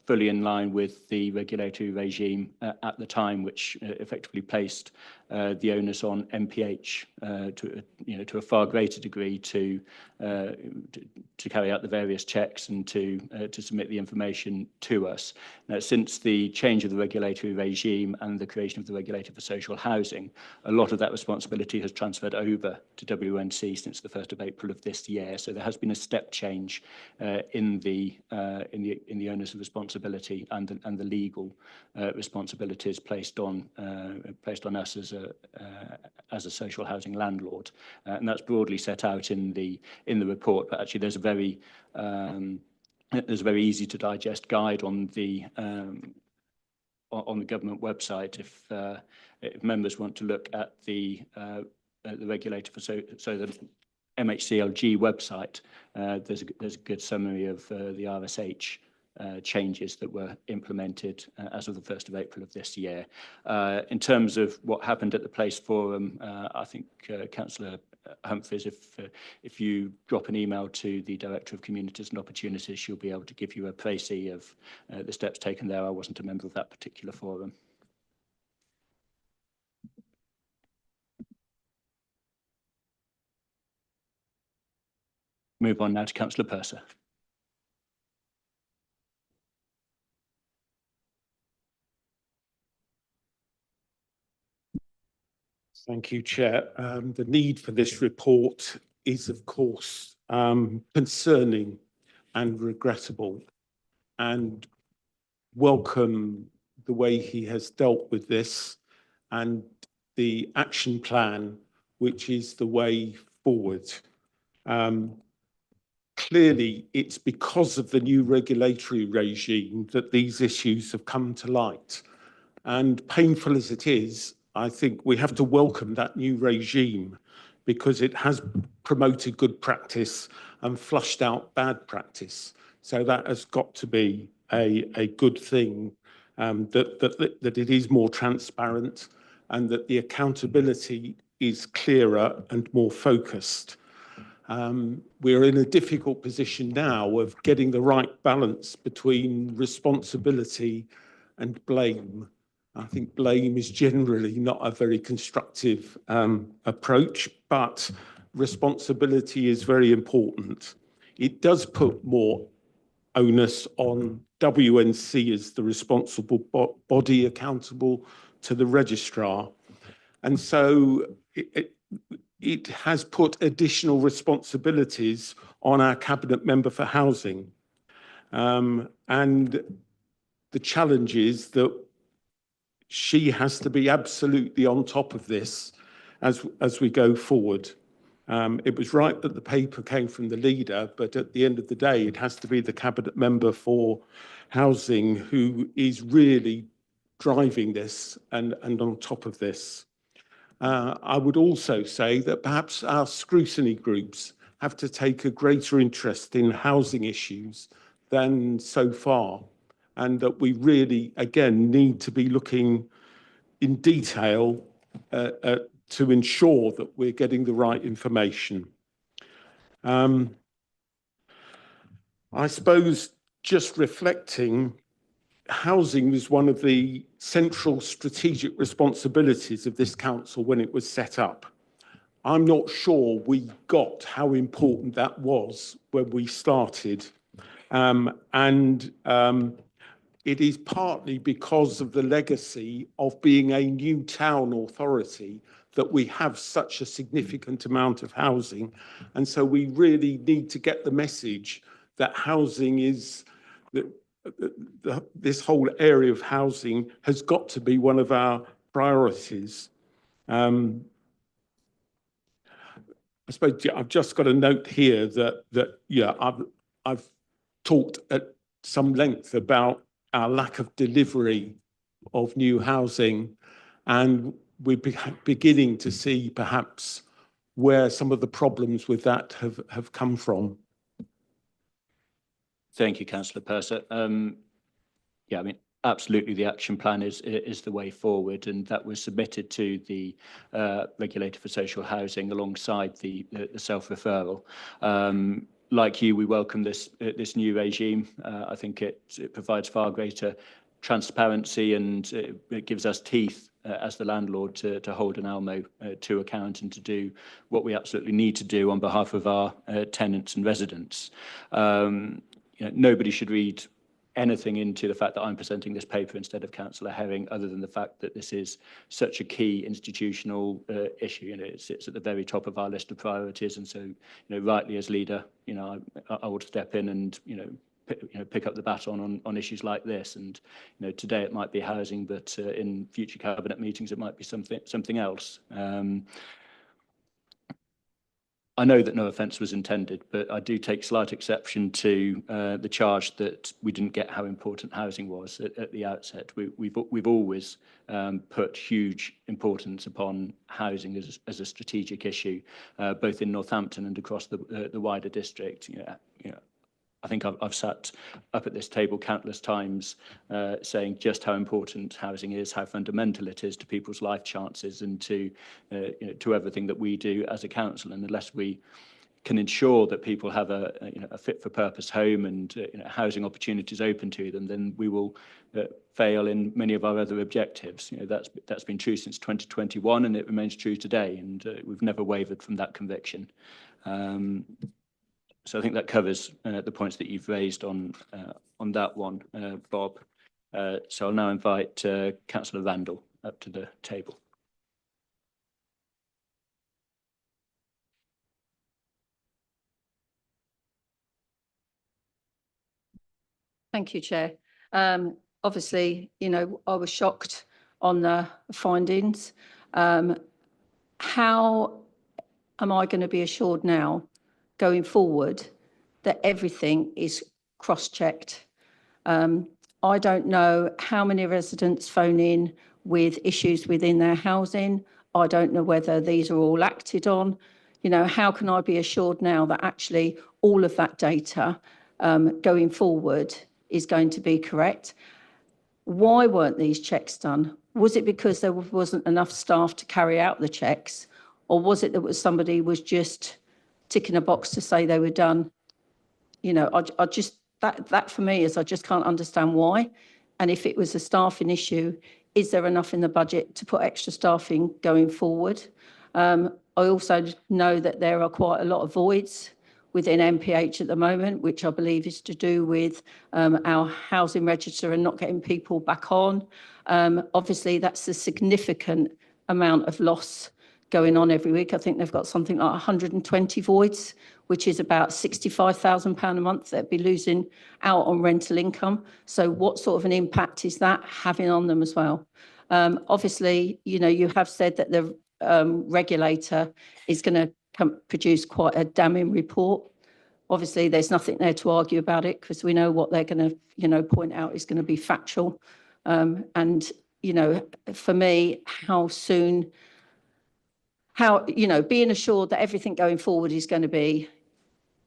fully in line with the regulatory regime at the time, which effectively placed the onus on MPH to a far greater degree to carry out the various checks and to submit the information to us. Now, since the change of the regulatory regime and the creation of the regulator for social housing, a lot of that responsibility has transferred over to WNC since the 1st of April of this year. So there has been a step change in the onus of responsibility and the legal responsibilities placed on us as a social housing landlord, and that's broadly set out in the report. But actually, there's a very easy to digest guide on the government website if members want to look at the regulator for so the MHCLG website. There's a good summary of the RSH changes that were implemented as of the 1st of April of this year. In terms of what happened at the Place Forum, I think Councillor Humphreys, if you drop an email to the Director of Communities and Opportunities, she'll be able to give you a précis of the steps taken there. I wasn't a member of that particular forum. Move on now to Councillor Purser. Thank you, Chair. The need for this report is, of course, concerning and regrettable, and welcome the way he has dealt with this and the action plan, which is the way forward. Clearly, it's because of the new regulatory regime that these issues have come to light. And painful as it is, I think we have to welcome that new regime because it has promoted good practice and flushed out bad practice. So that has got to be a good thing, that it is more transparent and that the accountability is clearer and more focused. We're in a difficult position now of getting the right balance between responsibility and blame. I think blame is generally not a very constructive approach, but responsibility is very important. It does put more onus on WNC as the responsible body accountable to the registrar. And so it has put additional responsibilities on our Cabinet Member for Housing. And the challenge is that she has to be absolutely on top of this as we go forward. It was right that the paper came from the leader, but at the end of the day, it has to be the Cabinet Member for Housing who is really driving this and on top of this. I would also say that perhaps our scrutiny groups have to take a greater interest in housing issues than so far, and that we really, again, need to be looking in detail to ensure that we're getting the right information. I suppose just reflecting, housing was one of the central strategic responsibilities of this council when it was set up. I'm not sure we got how important that was when we started. It is partly because of the legacy of being a new town authority that we have such a significant amount of housing. And so we really need to get the message that housing is, this whole area of housing has got to be one of our priorities. I suppose I've just got a note here that yeah, I've talked at some length about our lack of delivery of new housing, and we're beginning to see perhaps where some of the problems with that have come from. Thank you, Councillor Purser. Yeah, I mean, absolutely, the action plan is the way forward, and that was submitted to the regulator for social housing alongside the self-referral. Like you, we welcome this new regime. I think it provides far greater transparency, and it gives us teeth as the landlord to hold an ALMO to account and to do what we absolutely need to do on behalf of our tenants and residents. You know, nobody should read anything into the fact that I'm presenting this paper instead of Councillor Herring, other than the fact that this is such a key institutional issue. You know, it sits at the very top of our list of priorities, and so, you know, rightly as leader, you know, I would step in and, you know, pick up the baton on issues like this. And, you know, today it might be housing, but in future cabinet meetings it might be something else. I know that no offence was intended, but I do take slight exception to the charge that we didn't get how important housing was at the outset. We've always put huge importance upon housing as a strategic issue, both in Northampton and across the wider district. You know, I think I've sat up at this table countless times saying just how important housing is, how fundamental it is to people's life chances and to, you know, to everything that we do as a council. And unless we can ensure that people have a fit for purpose home and you know, housing opportunities open to them, then we will fail in many of our other objectives. You know, that's been true since 2021, and it remains true today. And we've never wavered from that conviction. So I think that covers the points that you've raised on that one, Bob. So I'll now invite Councillor Randall up to the table. Thank you, Chair. Obviously, you know, I was shocked on the findings. How am I going to be assured now, going forward, that everything is cross-checked? I don't know how many residents phone in with issues within their housing. I don't know whether these are all acted on. You know, how can I be assured now that actually all of that data going forward is going to be correct? Why weren't these checks done? Was it because there wasn't enough staff to carry out the checks? Or was it that somebody was just ticking a box to say they were done? You know, I just, that for me is, I just can't understand why. And if it was a staffing issue, is there enough in the budget to put extra staffing going forward? I also know that there are quite a lot of voids within MPH at the moment, which I believe is to do with our housing register and not getting people back on. Obviously, that's a significant amount of loss going on every week. I think they've got something like 120 voids, which is about £65,000 a month they'd be losing out on rental income. So what sort of an impact is that having on them as well? Obviously, you know, you have said that the regulator is going to produce quite a damning report. Obviously, there's nothing there to argue about it because we know what they're going to, you know, point out is going to be factual. And, you know, for me, how soon, you know, being assured that everything going forward is going to be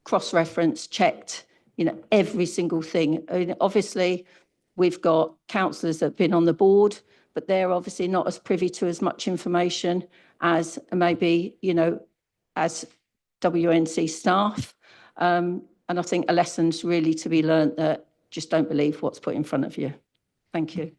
cross-referenced, checked, you know, every single thing. I mean, obviously, we've got councillors that have been on the board, but they're obviously not as privy to as much information as maybe, you know, as WNC staff. And I think a lesson's really to be learnt that just don't believe what's put in front of you. Thank you.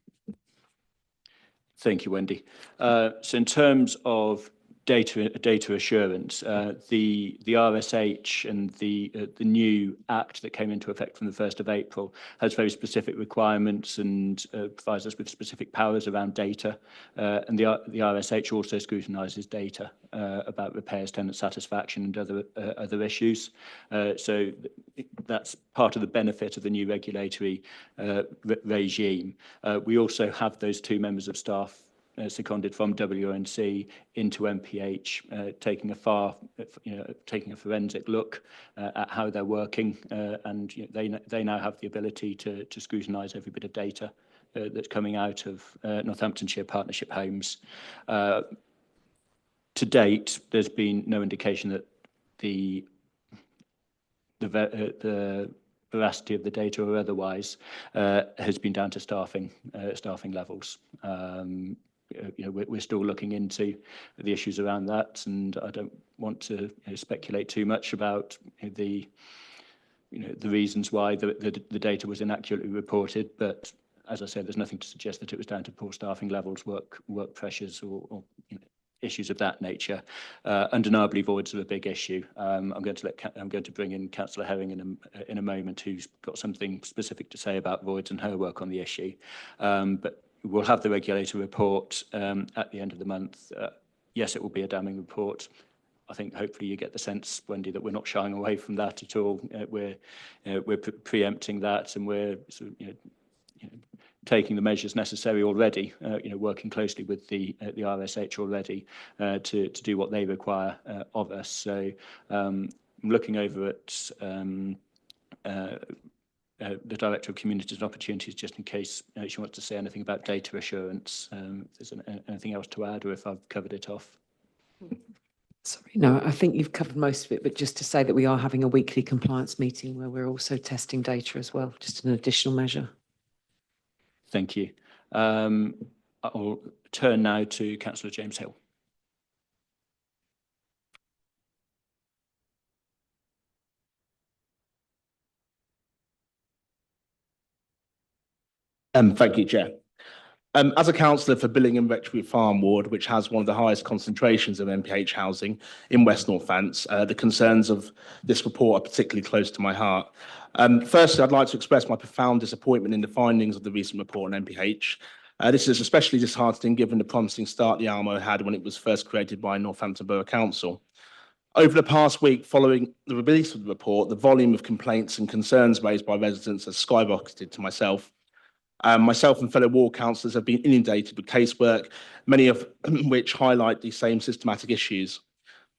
Thank you, Wendy. So in terms of data assurance, the RSH and the new Act that came into effect from the 1st of April has very specific requirements and provides us with specific powers around data. And the RSH also scrutinises data about repairs, tenant satisfaction, and other issues. So that's part of the benefit of the new regulatory regime. We also have those 2 members of staff seconded from WNC into MPH, taking a forensic look at how they're working, and they now have the ability to scrutinise every bit of data that's coming out of Northamptonshire Partnership Homes. To date, there's been no indication that the veracity of the data or otherwise has been down to staffing levels. We're still looking into the issues around that, and I don't want to speculate too much about the reasons why the data was inaccurately reported. But as I said, there's nothing to suggest that it was down to poor staffing levels, work pressures, or issues of that nature. Undeniably, voids are a big issue. I'm going to bring in Councillor Herring in a moment, who's got something specific to say about voids and her work on the issue. But we'll have the regulator report at the end of the month. Yes, it will be a damning report. I think hopefully you get the sense, Wendy, that we're not shying away from that at all. We're preempting that, and we're sort of, taking the measures necessary already. Working closely with the RSH already to do what they require of us. So I'm looking over at the Director of Communities and Opportunities, just in case she wants to say anything about data assurance. If there's anything else to add, or if I've covered it off. Sorry, no, I think you've covered most of it, but just to say that we are having a weekly compliance meeting where we're also testing data as well, just an additional measure. Thank you. I'll turn now to Councillor James Hill. Thank you, Chair. As a councillor for Billing and Rectory Farm Ward, which has one of the highest concentrations of MPH housing in West Northants, the concerns of this report are particularly close to my heart. Firstly, I'd like to express my profound disappointment in the findings of the recent report on MPH. This is especially disheartening given the promising start the Almo had when it was first created by Northampton Borough Council. Over the past week, following the release of the report, the volume of complaints and concerns raised by residents has skyrocketed to myself. Myself and fellow ward councillors have been inundated with casework, many of which highlight these same systematic issues.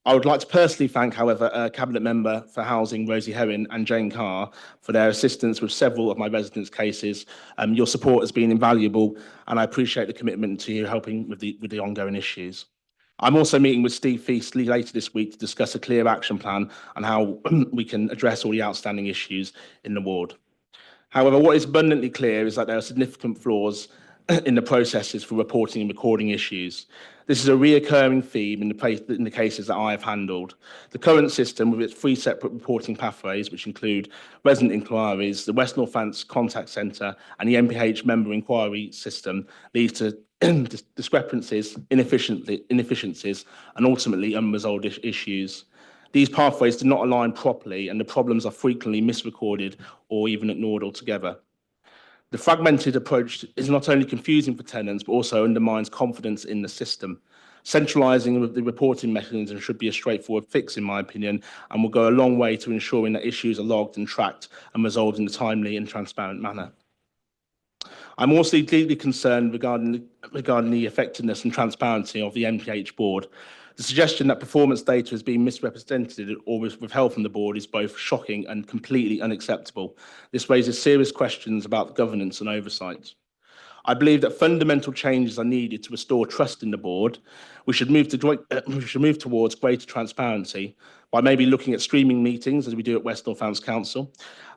I would like to personally thank, however, Cabinet Member for Housing, Rosie Herring, and Jane Carr for their assistance with several of my residents' cases. Your support has been invaluable, and I appreciate the commitment to you helping with the ongoing issues. I'm also meeting with Steve Feastley later this week to discuss a clear action plan on how we can address all the outstanding issues in the ward. However, what is abundantly clear is that there are significant flaws in the processes for reporting and recording issues. This is a reoccurring theme in the cases that I have handled. The current system, with its 3 separate reporting pathways, which include resident inquiries, the West Northants Contact Centre, and the MPH member inquiry system, leads to discrepancies, inefficiencies, and ultimately unresolved issues. These pathways do not align properly, and the problems are frequently misrecorded or even ignored altogether. The fragmented approach is not only confusing for tenants, but also undermines confidence in the system. Centralising the reporting mechanism should be a straightforward fix, in my opinion, and will go a long way to ensuring that issues are logged and tracked and resolved in a timely and transparent manner. I'm also deeply concerned regarding the effectiveness and transparency of the MPH board. The suggestion that performance data is being misrepresented or withheld from the board is both shocking and completely unacceptable. This raises serious questions about governance and oversight. I believe that fundamental changes are needed to restore trust in the board. We should move towards greater transparency by maybe looking at streaming meetings as we do at West Northants Council.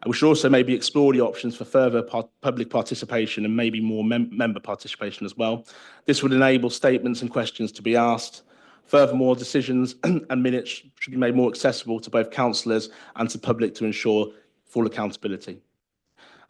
We should also maybe explore the options for further public participation and maybe more member participation as well. This would enable statements and questions to be asked. Furthermore, decisions and minutes should be made more accessible to both councillors and to public to ensure full accountability.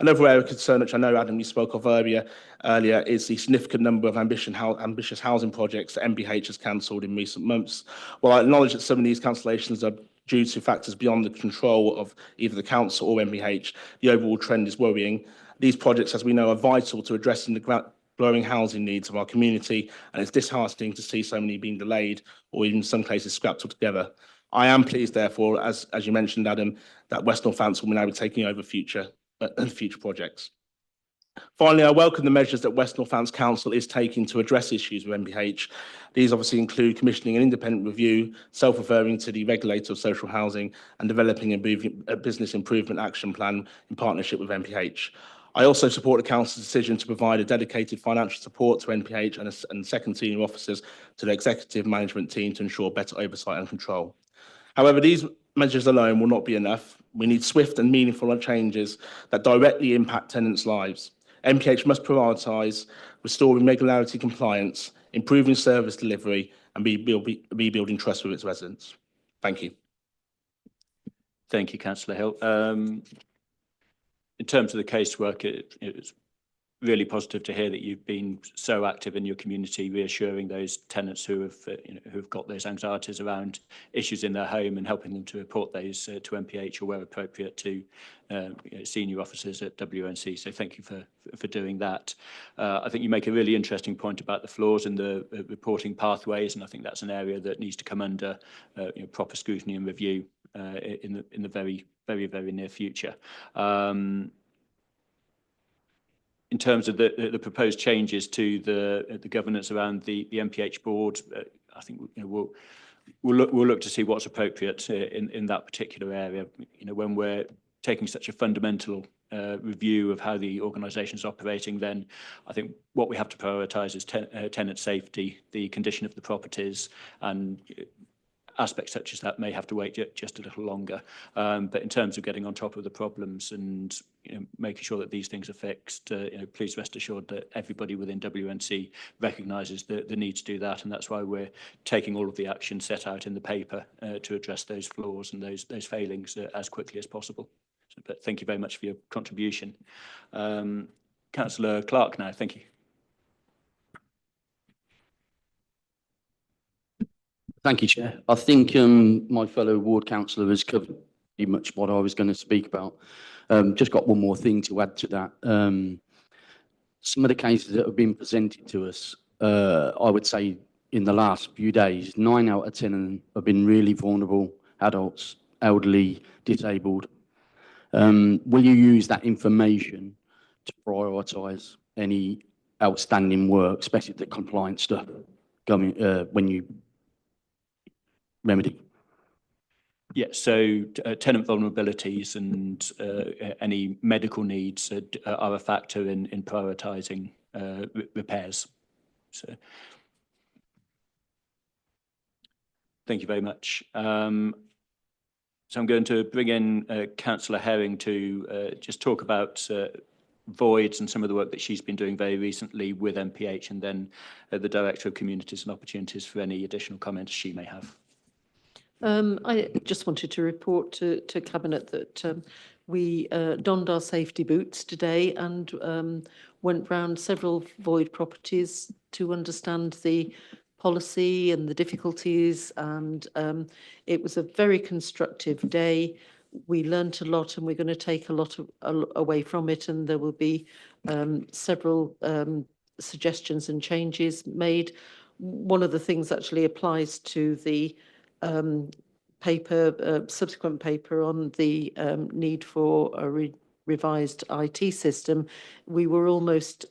Another area of concern, which I know, Adam, you spoke of earlier, is the significant number of ambitious housing projects that MPH has cancelled in recent months. While I acknowledge that some of these cancellations are due to factors beyond the control of either the council or MPH, the overall trend is worrying. These projects, as we know, are vital to addressing the growing housing needs of our community, and it's disheartening to see so many being delayed or even in some cases scrapped altogether. I am pleased, therefore, as you mentioned, Adam, that West Northants will now be taking over future projects. Finally, I welcome the measures that West Northants Council is taking to address issues with MPH. These obviously include commissioning an independent review, self-referring to the regulator of social housing, and developing a business improvement action plan in partnership with MPH. I also support the Council's decision to provide a dedicated financial support to MPH and second senior officers to the executive management team to ensure better oversight and control. However, these measures alone will not be enough. We need swift and meaningful changes that directly impact tenants' lives. MPH must prioritise restoring regularity compliance, improving service delivery, and rebuilding trust with its residents. Thank you. Thank you, Councillor Hill. In terms of the casework, it's really positive to hear that you've been so active in your community, reassuring those tenants who have, who've got those anxieties around issues in their home and helping them to report those to MPH or where appropriate to senior officers at WNC. So thank you for doing that. I think you make a really interesting point about the flaws in the reporting pathways, and I think that's an area that needs to come under proper scrutiny and review in the very near future. In terms of the proposed changes to the governance around the MPH board, I think we'll look to see what's appropriate in that particular area. When we're taking such a fundamental review of how the organisation is operating, then I think what we have to prioritise is tenant safety, the condition of the properties, and aspects such as that may have to wait just a little longer. But in terms of getting on top of the problems and making sure that these things are fixed, please rest assured that everybody within WNC recognises the need to do that, and that's why we're taking all of the action set out in the paper to address those flaws and those failings as quickly as possible. But thank you very much for your contribution. Councillor Clark now, thank you. Thank you, Chair. I think my fellow ward councillor has covered pretty much what I was going to speak about. Just got one more thing to add to that. Some of the cases that have been presented to us, I would say in the last few days, 9 out of 10 of them have been really vulnerable adults, elderly, disabled. Will you use that information to prioritise any outstanding work, especially the compliance stuff, going when you remedy? Yeah, so tenant vulnerabilities and any medical needs are a factor in prioritising repairs. So, thank you very much. So I'm going to bring in Councillor Herring to just talk about voids and some of the work that she's been doing very recently with MPH, and then the Director of Communities and Opportunities for any additional comments she may have. I just wanted to report to Cabinet that we donned our safety boots today and went round several void properties to understand the policy and the difficulties, and it was a very constructive day. We learnt a lot, and we're going to take a lot away from it, and there will be several suggestions and changes made. One of the things actually applies to the subsequent paper on the need for a revised IT system. We were almost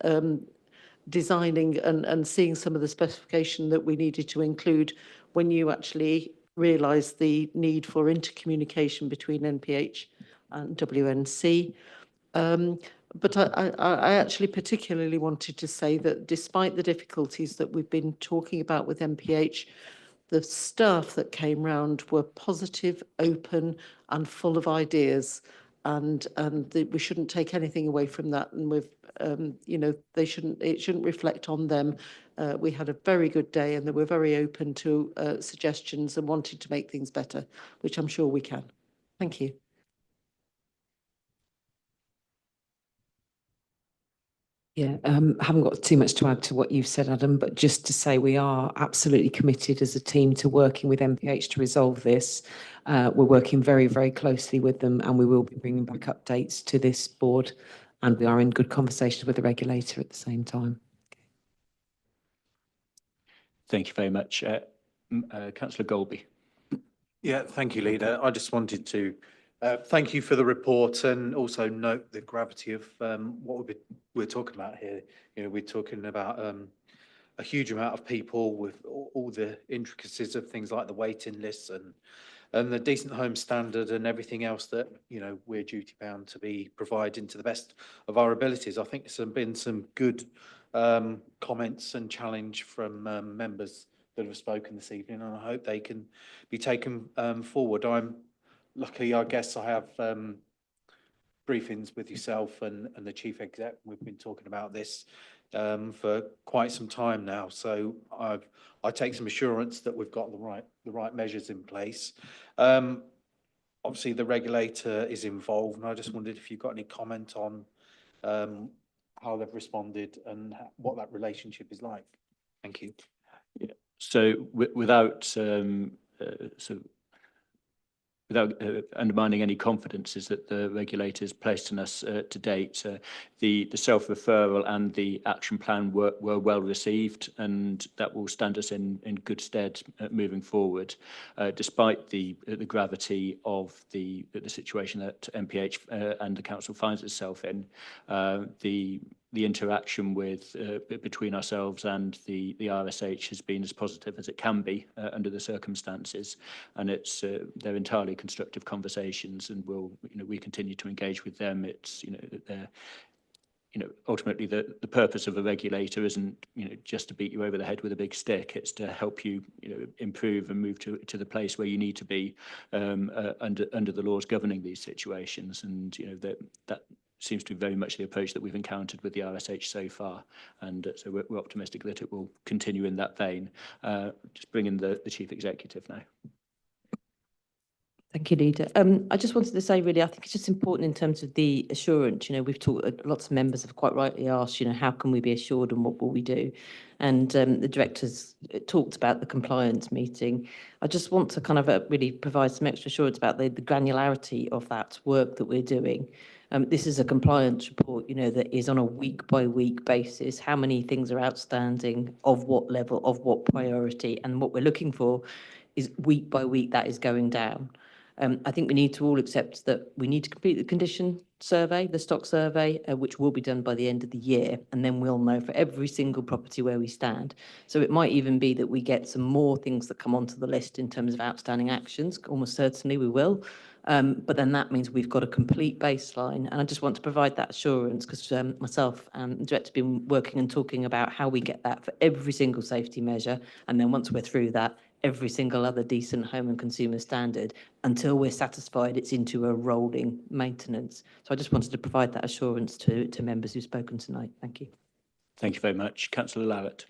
designing and seeing some of the specification that we needed to include when you actually realise the need for intercommunication between MPH and WNC. But I actually particularly wanted to say that despite the difficulties that we've been talking about with MPH, the staff that came round were positive, open, and full of ideas, and we shouldn't take anything away from that. And we've, it shouldn't reflect on them. We had a very good day, and they were very open to suggestions and wanted to make things better, which I'm sure we can. Thank you. Yeah, haven't got too much to add to what you've said, Adam, but just to say we are absolutely committed as a team to working with MPH to resolve this. We're working very, very closely with them, and we will be bringing back updates to this board, and we are in good conversations with the regulator at the same time. Thank you very much. Councillor Golby. Yeah, thank you, Leader. I just wanted to thank you for the report and also note the gravity of what we're talking about here. You know, we're talking about a huge amount of people with all the intricacies of things like the waiting lists and the decent home standard and everything else that, you know, we're duty bound to be providing to the best of our abilities. I think there's been some good comments and challenge from members that have spoken this evening, and I hope they can be taken forward. I'm lucky, I guess I have briefings with yourself and the chief exec. We've been talking about this for quite some time now, so I take some assurance that we've got the right measures in place. Obviously, the regulator is involved, and I just wondered if you've got any comment on how they've responded and what that relationship is like. Thank you. Yeah. So without undermining any confidences that the regulators placed in us to date, the self-referral and the action plan were well received, and that will stand us in good stead moving forward, despite the gravity of the situation that MPH and the council finds itself in. The interaction with between ourselves and the RSH has been as positive as it can be under the circumstances, and it's they're entirely constructive conversations, and we continue to engage with them. It's they're ultimately the purpose of a regulator isn't just to beat you over the head with a big stick. It's to help you improve and move to the place where you need to be under the laws governing these situations, and that seems to be very much the approach that we've encountered with the RSH so far, and so we're optimistic that it will continue in that vein. Just bring in the chief executive now. Thank you, Leader. I just wanted to say, really, I think it's just important in terms of the assurance. We've talked, lots of members have quite rightly asked, how can we be assured and what will we do? And the directors talked about the compliance meeting. I just want to kind of really provide some extra assurance about the granularity of that work that we're doing. This is a compliance report, that is on a week-by-week basis. How many things are outstanding, of what level, of what priority, and what we're looking for is week by week that is going down. I think we need to all accept that we need to complete the condition survey, the stock survey, which will be done by the end of the year, and then we'll know for every single property where we stand. So it might even be that we get some more things that come onto the list in terms of outstanding actions. Almost certainly we will. But then that means we've got a complete baseline. And I just want to provide that assurance because myself and the director have been working and talking about how we get that for every single safety measure. And then once we're through that, every single other decent home and consumer standard, until we're satisfied it's into a rolling maintenance. So I just wanted to provide that assurance to members who've spoken tonight. Thank you. Thank you very much. Councillor Larratt.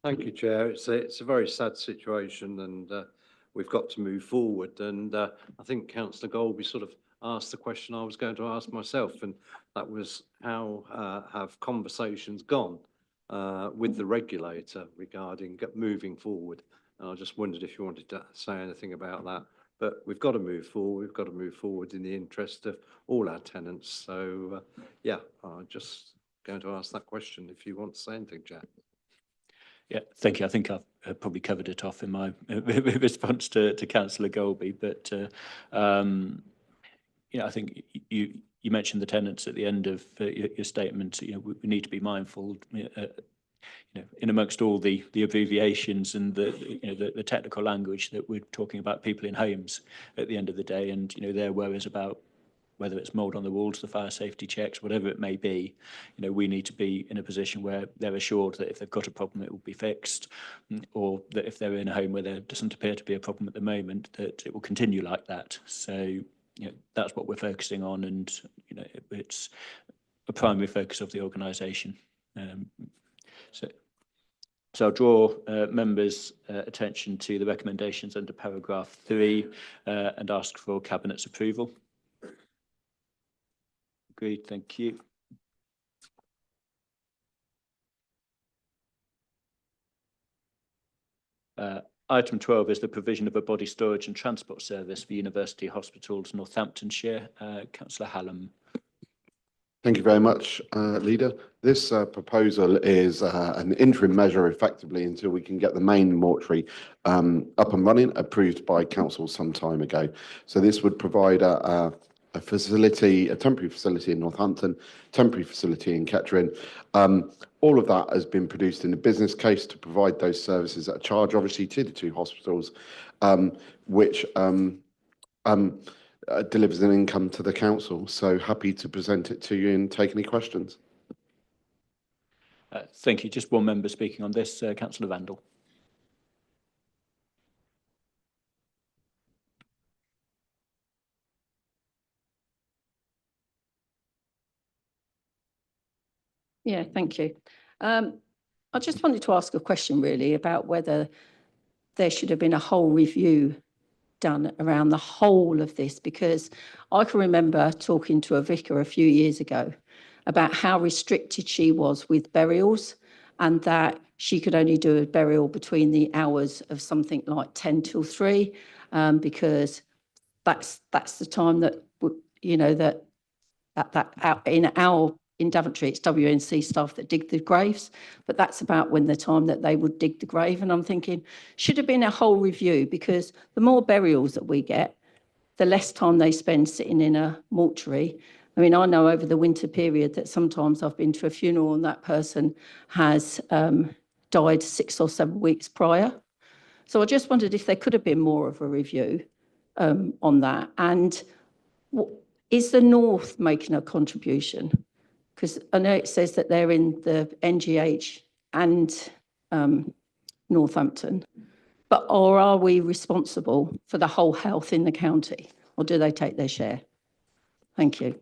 Thank you, Chair. It's a very sad situation, and we've got to move forward. And I think Councillor Golby sort of asked the question I was going to ask myself, and that was how have conversations gone with the regulator regarding moving forward? And I just wondered if you wanted to say anything about that. But we've got to move forward. We've got to move forward in the interest of all our tenants. So, yeah, I'm just going to ask that question if you want to say anything, Jack. Yeah, thank you. I think I've probably covered it off in my response to Councillor Golby, but I think you mentioned the tenants at the end of your statement. We need to be mindful, in amongst all the abbreviations and the technical language, that we're talking about people in homes at the end of the day, and their worries about whether it's mould on the walls, the fire safety checks, whatever it may be. We need to be in a position where they're assured that if they've got a problem, it will be fixed, or that if they're in a home where there doesn't appear to be a problem at the moment, that it will continue like that. So, that's what we're focusing on, and it's a primary focus of the organisation. So I'll draw members' attention to the recommendations under paragraph 3 and ask for Cabinet's approval. Agreed, thank you. Item 12 is the provision of a body storage and transport service for University Hospitals Northamptonshire. Councillor Hallam. Thank you very much, Leader. This proposal is an interim measure effectively until we can get the main mortuary up and running, approved by council some time ago. So this would provide a facility, a temporary facility in Northampton, temporary facility in Kettering. All of that has been produced in a business case to provide those services at a charge, obviously, to the two hospitals, which delivers an income to the council. So happy to present it to you and take any questions. Thank you. Just one member speaking on this, Councillor Vandal. Yeah, thank you. I just wanted to ask a question really about whether there should have been a whole review done around the whole of this, because I can remember talking to a vicar a few years ago about how restricted she was with burials, and that she could only do a burial between the hours of something like 10 till 3, because that's the time that, you know, that in Daventry, it's WNC staff that dig the graves, but that's about when the time that they would dig the grave. And I'm thinking, should have been a whole review, because the more burials that we get, the less time they spend sitting in a mortuary. I mean, I know over the winter period that sometimes I've been to a funeral and that person has died 6 or 7 weeks prior. So I just wondered if there could have been more of a review on that. And is the North making a contribution? Because I know it says that they're in the NGH and Northampton, or are we responsible for the whole health in the county, or do they take their share? Thank you.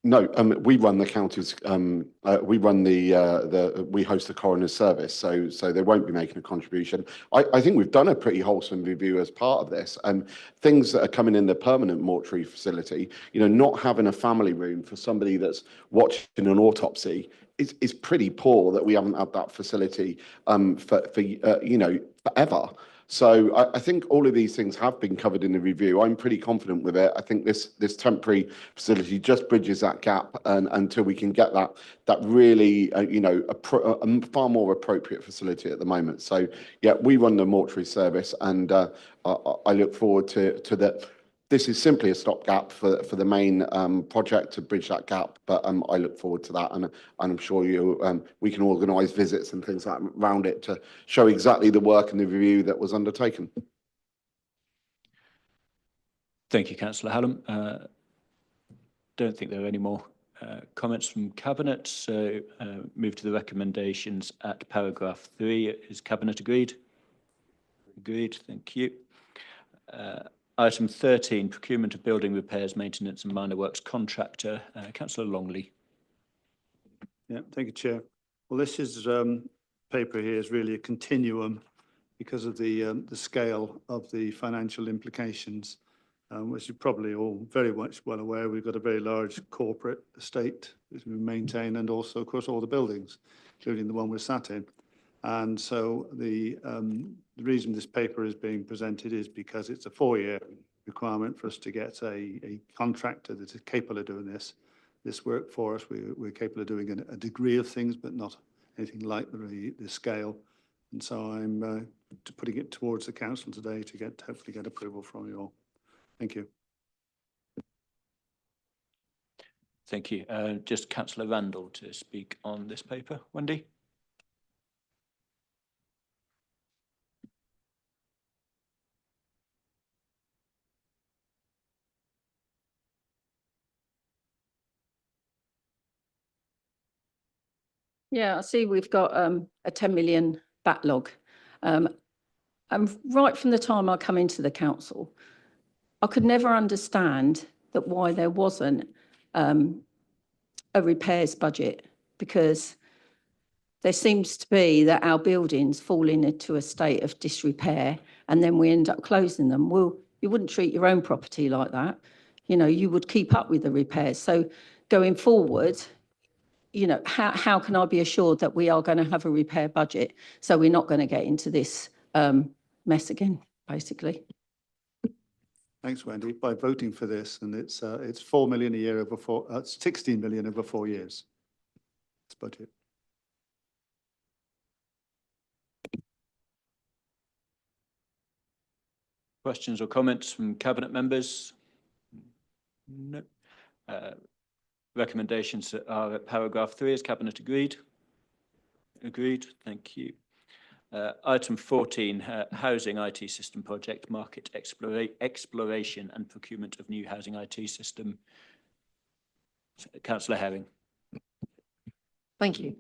No, we run the counties. We host the coroner's service, so they won't be making a contribution. I think we've done a pretty wholesome review as part of this, and things that are coming in the permanent mortuary facility. You know, not having a family room for somebody that's watching an autopsy is pretty poor. That we haven't had that facility for you know, forever. So I think all of these things have been covered in the review. I'm pretty confident with it. I think this temporary facility just bridges that gap, and until we can get that really you know, a far more appropriate facility at the moment. So yeah, we run the mortuary service, and I look forward to that. This is simply a stopgap for the main project to bridge that gap, but I look forward to that, and I'm sure we can organise visits and things like that around it to show exactly the work and the review that was undertaken. Thank you, Councillor Hallam. Don't think there are any more comments from Cabinet, so move to the recommendations at paragraph 3. Is Cabinet agreed? Agreed, thank you. Item 13, procurement of building repairs, maintenance and minor works contractor. Councillor Longley. Yeah, thank you, Chair. Well, this is paper here is really a continuum because of the scale of the financial implications, which you're probably all very much well aware. We've got a very large corporate estate which we maintain, and also, of course, all the buildings, including the one we're sat in. And so the reason this paper is being presented is because it's a 4-year requirement for us to get a contractor that is capable of doing this work for us. We're capable of doing a degree of things, but not anything like the scale. And so I'm putting it towards the council today to hopefully get approval from you all. Thank you. Thank you. Just Councillor Randall to speak on this paper. Wendy. Yeah, I see we've got a 10 million backlog. And right from the time I come into the council, I could never understand that why there wasn't a repairs budget, because there seems to be that our buildings fall into a state of disrepair and then we end up closing them. Well, you wouldn't treat your own property like that. You know, you would keep up with the repairs. So going forward, you know, how can I be assured that we are going to have a repair budget, so we're not going to get into this mess again, basically. Thanks, Wendy. By voting for this, and it's 4 million a year over 16 million over 4 years. It's budget. Questions or comments from Cabinet members? No. Recommendations are at paragraph 3. Is Cabinet agreed? Agreed. Thank you. Item 14, housing IT system project, market exploration and procurement of new housing IT system. Councillor Herring. Thank you.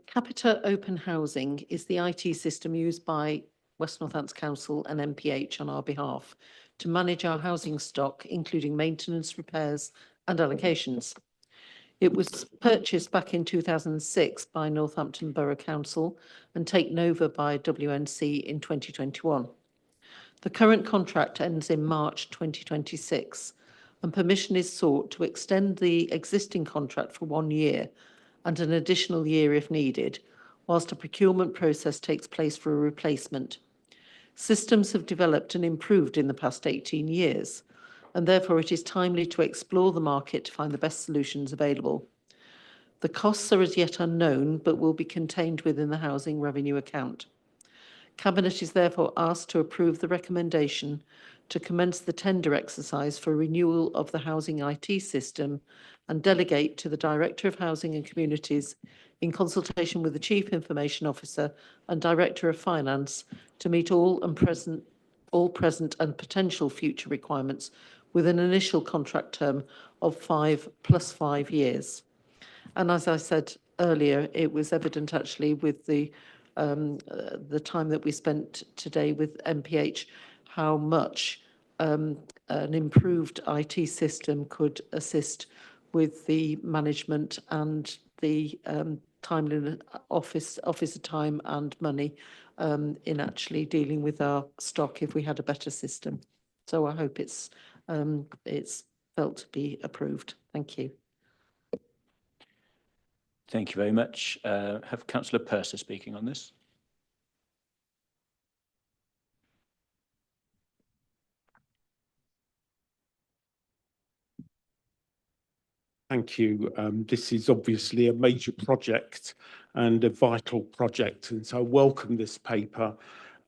Capita Open Housing is the IT system used by West Northants Council and MPH on our behalf to manage our housing stock, including maintenance, repairs and allocations. It was purchased back in 2006 by Northampton Borough Council and taken over by WNC in 2021. The current contract ends in March 2026, and permission is sought to extend the existing contract for 1 year and an additional year if needed, whilst a procurement process takes place for a replacement. Systems have developed and improved in the past 18 years, and therefore it is timely to explore the market to find the best solutions available. The costs are as yet unknown, but will be contained within the housing revenue account. Cabinet is therefore asked to approve the recommendation to commence the tender exercise for renewal of the housing IT system and delegate to the Director of Housing and Communities, in consultation with the Chief Information Officer and Director of Finance, to meet all present and potential future requirements with an initial contract term of 5 + 5 years. And as I said earlier, it was evident actually with the time that we spent today with MPH, how much an improved IT system could assist with the management and the timeliness, officer time and money in actually dealing with our stock if we had a better system. So I hope it's felt to be approved. Thank you. Thank you very much. Have Councillor Purser speaking on this. Thank you. This is obviously a major project and a vital project, and so I welcome this paper.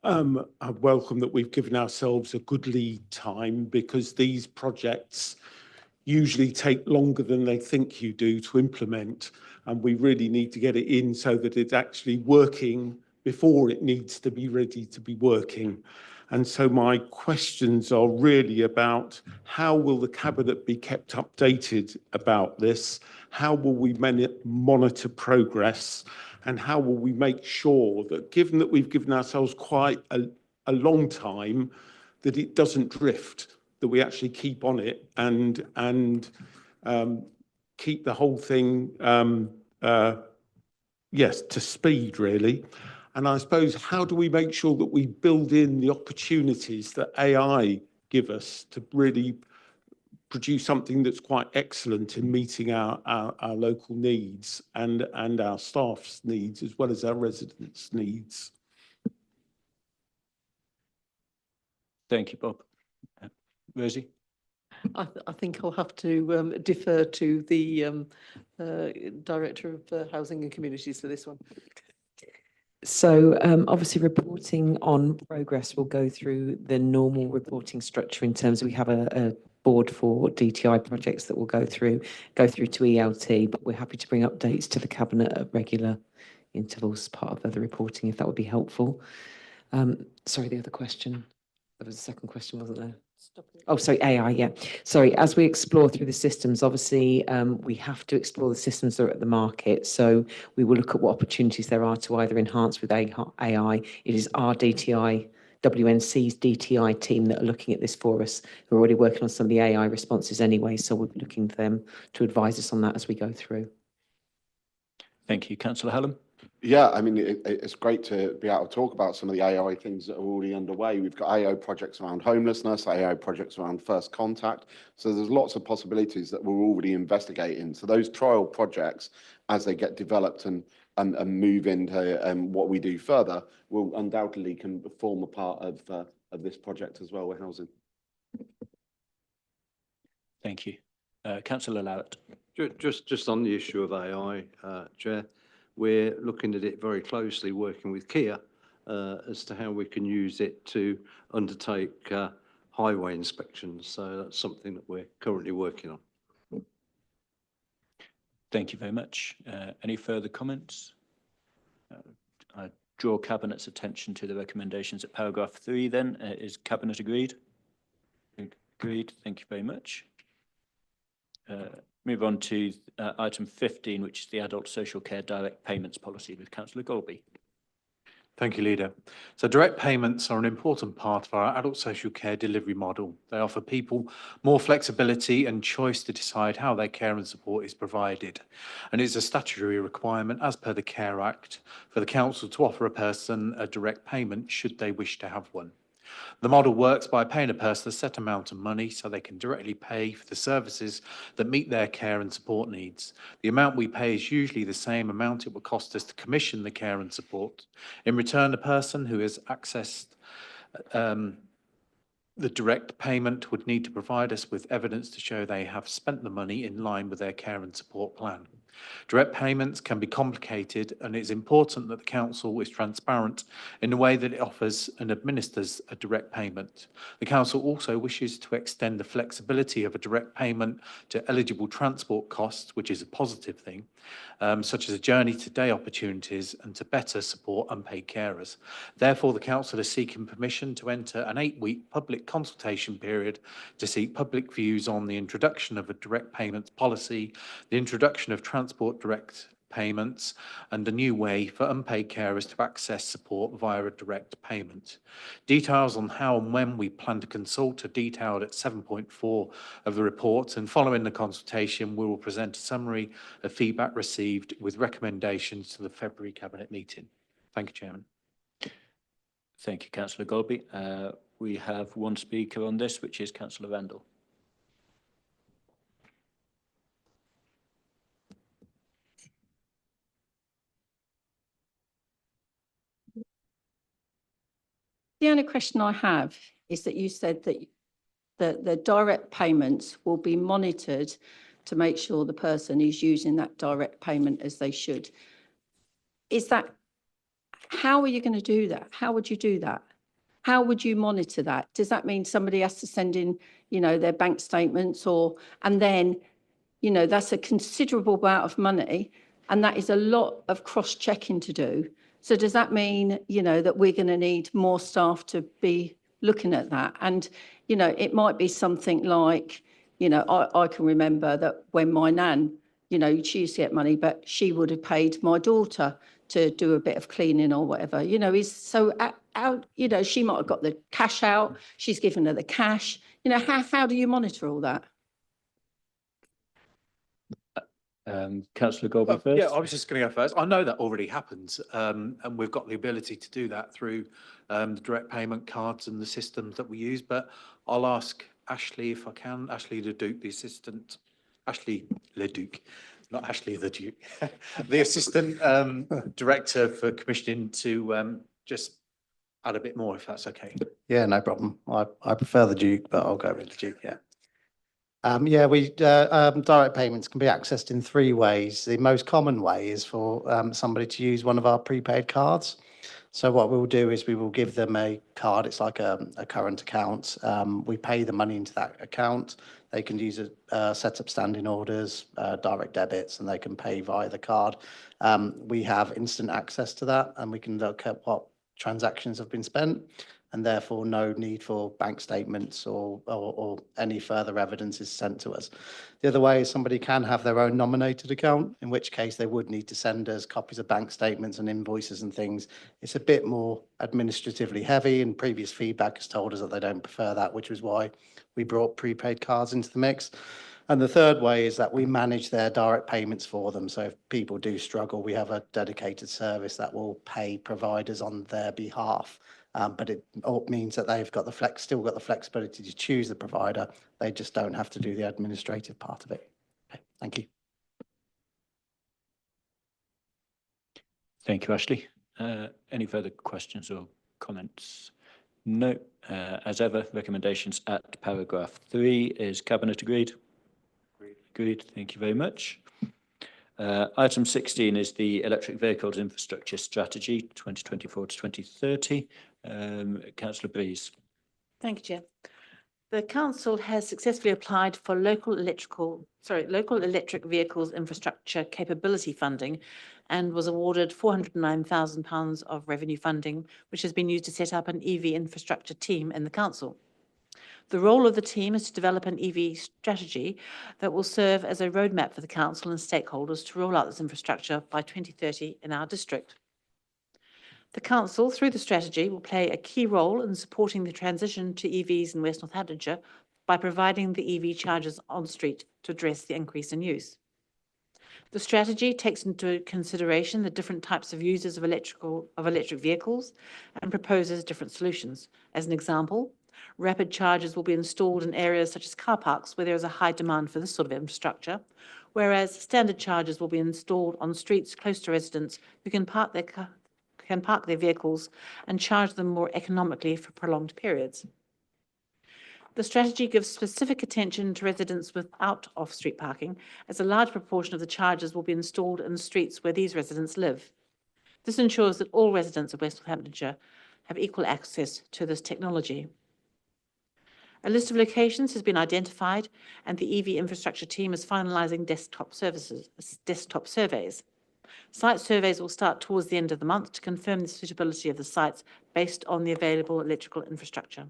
I welcome that we've given ourselves a good lead time, because these projects usually take longer than they think you do to implement, and we really need to get it in so that it's actually working before it needs to be ready to be working. And so my questions are really about how will the Cabinet be kept updated about this? How will we monitor progress? And how will we make sure that, given that we've given ourselves quite a long time, that it doesn't drift, that we actually keep on it and keep the whole thing, yes, to speed, really. And I suppose, how do we make sure that we build in the opportunities that AI give us to really produce something that's quite excellent in meeting our local needs and our staff's needs, as well as our residents' needs? Thank you, Bob. Rosie? I think I'll have to defer to the Director of Housing and Communities for this one. So obviously reporting on progress will go through the normal reporting structure in terms of we have a board for DTI projects that will go through to ELT, but we're happy to bring updates to the Cabinet at regular intervals as part of the reporting, if that would be helpful. Sorry, the other question. There was a second question, wasn't there? Oh, sorry, AI, yeah. Sorry, as we explore through the systems, obviously we have to explore the systems that are at the market. So we will look at what opportunities there are to either enhance with AI. It is our DTI, WNC's DTI team that are looking at this for us. We're already working on some of the AI responses anyway, so we'll be looking for them to advise us on that as we go through. Thank you. Councillor Hallam? Yeah, I mean, it's great to be able to talk about some of the AI things that are already underway. We've got AI projects around homelessness, AI projects around first contact. So there's lots of possibilities that we're already investigating. So those trial projects, as they get developed and move into what we do further, will undoubtedly can form a part of this project as well with housing. Thank you. Councillor Lowett. Just on the issue of AI, Chair, we're looking at it very closely, working with Kia as to how we can use it to undertake highway inspections. So that's something that we're currently working on. Thank you very much. Any further comments? I draw Cabinet's attention to the recommendations at paragraph 3 then. Is Cabinet agreed? Agreed. Thank you very much. Move on to item 15, which is the Adult Social Care Direct Payments Policy with Councillor Golby. Thank you, Leader. So direct payments are an important part of our adult social care delivery model. They offer people more flexibility and choice to decide how their care and support is provided. And it's a statutory requirement, as per the Care Act, for the council to offer a person a direct payment should they wish to have one. The model works by paying a person a set amount of money so they can directly pay for the services that meet their care and support needs. The amount we pay is usually the same amount it would cost us to commission the care and support. In return, the person who has accessed the direct payment would need to provide us with evidence to show they have spent the money in line with their care and support plan. Direct payments can be complicated, and it is important that the council is transparent in the way that it offers and administers a direct payment. The council also wishes to extend the flexibility of a direct payment to eligible transport costs, which is a positive thing, such as a journey to day opportunities and to better support unpaid carers. Therefore, the council is seeking permission to enter an 8-week public consultation period to seek public views on the introduction of a direct payments policy, the introduction of transport direct payments, and a new way for unpaid carers to access support via a direct payment. Details on how and when we plan to consult are detailed at 7.4 of the report, and following the consultation, we will present a summary of feedback received with recommendations to the February Cabinet meeting. Thank you, Chairman. Thank you, Councillor Golby. We have one speaker on this, which is Councillor Randall. The only question I have is that you said that the direct payments will be monitored to make sure the person is using that direct payment as they should. Is that, how are you going to do that? How would you do that? How would you monitor that? Does that mean somebody has to send in, their bank statements and then, that's a considerable amount of money, and that is a lot of cross-checking to do. So does that mean, that we're going to need more staff to be looking at that? And, it might be something like, I can remember that when my nan, she used to get money, but she would have paid my daughter to do a bit of cleaning or whatever, she might have got the cash out, she's given her the cash. How do you monitor all that? Councillor Golby first. Yeah, I was just going to go first. I know that already happens, and we've got the ability to do that through the direct payment cards and the systems that we use. But I'll ask Ashley if I can. Ashley Leduc, the assistant. Ashley Leduc, not Ashley the Duke, the assistant director for commissioning, to just add a bit more, if that's okay. Yeah, no problem. I prefer the Duke, but I'll go with the Duke. Yeah. Direct payments can be accessed in 3 ways. The most common way is for somebody to use one of our prepaid cards. So what we'll do is we will give them a card. It's like a current account. We pay the money into that account. They can use it, set up standing orders, direct debits, and they can pay via the card. We have instant access to that, and we can look at what transactions have been spent, and therefore no need for bank statements or any further evidence is sent to us. The other way is somebody can have their own nominated account, in which case they would need to send us copies of bank statements and invoices and things. It's a bit more administratively heavy, and previous feedback has told us that they don't prefer that, which was why we brought prepaid cards into the mix. And the third way is that we manage their direct payments for them. So if people do struggle, we have a dedicated service that will pay providers on their behalf. But it all means that they've got still got the flexibility to choose the provider. They just don't have to do the administrative part of it. Okay, thank you. Thank you, Ashley. Any further questions or comments? No. As ever, recommendations at paragraph 3. Is Cabinet agreed? Agreed. Thank you very much. Item 16 is the Electric Vehicles Infrastructure Strategy 2024 to 2030. Councillor Breeze. Thank you, Chair. The council has successfully applied for local electric vehicles infrastructure capability funding and was awarded £409,000 of revenue funding, which has been used to set up an EV infrastructure team in the council. The role of the team is to develop an EV strategy that will serve as a roadmap for the council and stakeholders to roll out this infrastructure by 2030 in our district. The council, through the strategy, will play a key role in supporting the transition to EVs in West Northamptonshire by providing the EV chargers on street to address the increase in use. The strategy takes into consideration the different types of users of electric vehicles and proposes different solutions. As an example, rapid chargers will be installed in areas such as car parks where there is a high demand for this sort of infrastructure, whereas standard chargers will be installed on streets close to residents who can park their vehicles and charge them more economically for prolonged periods. The strategy gives specific attention to residents without off-street parking, as a large proportion of the chargers will be installed in the streets where these residents live. This ensures that all residents of West Northamptonshire have equal access to this technology. A list of locations has been identified, and the EV infrastructure team is finalising desktop surveys. Site surveys will start towards the end of the month to confirm the suitability of the sites based on the available electrical infrastructure.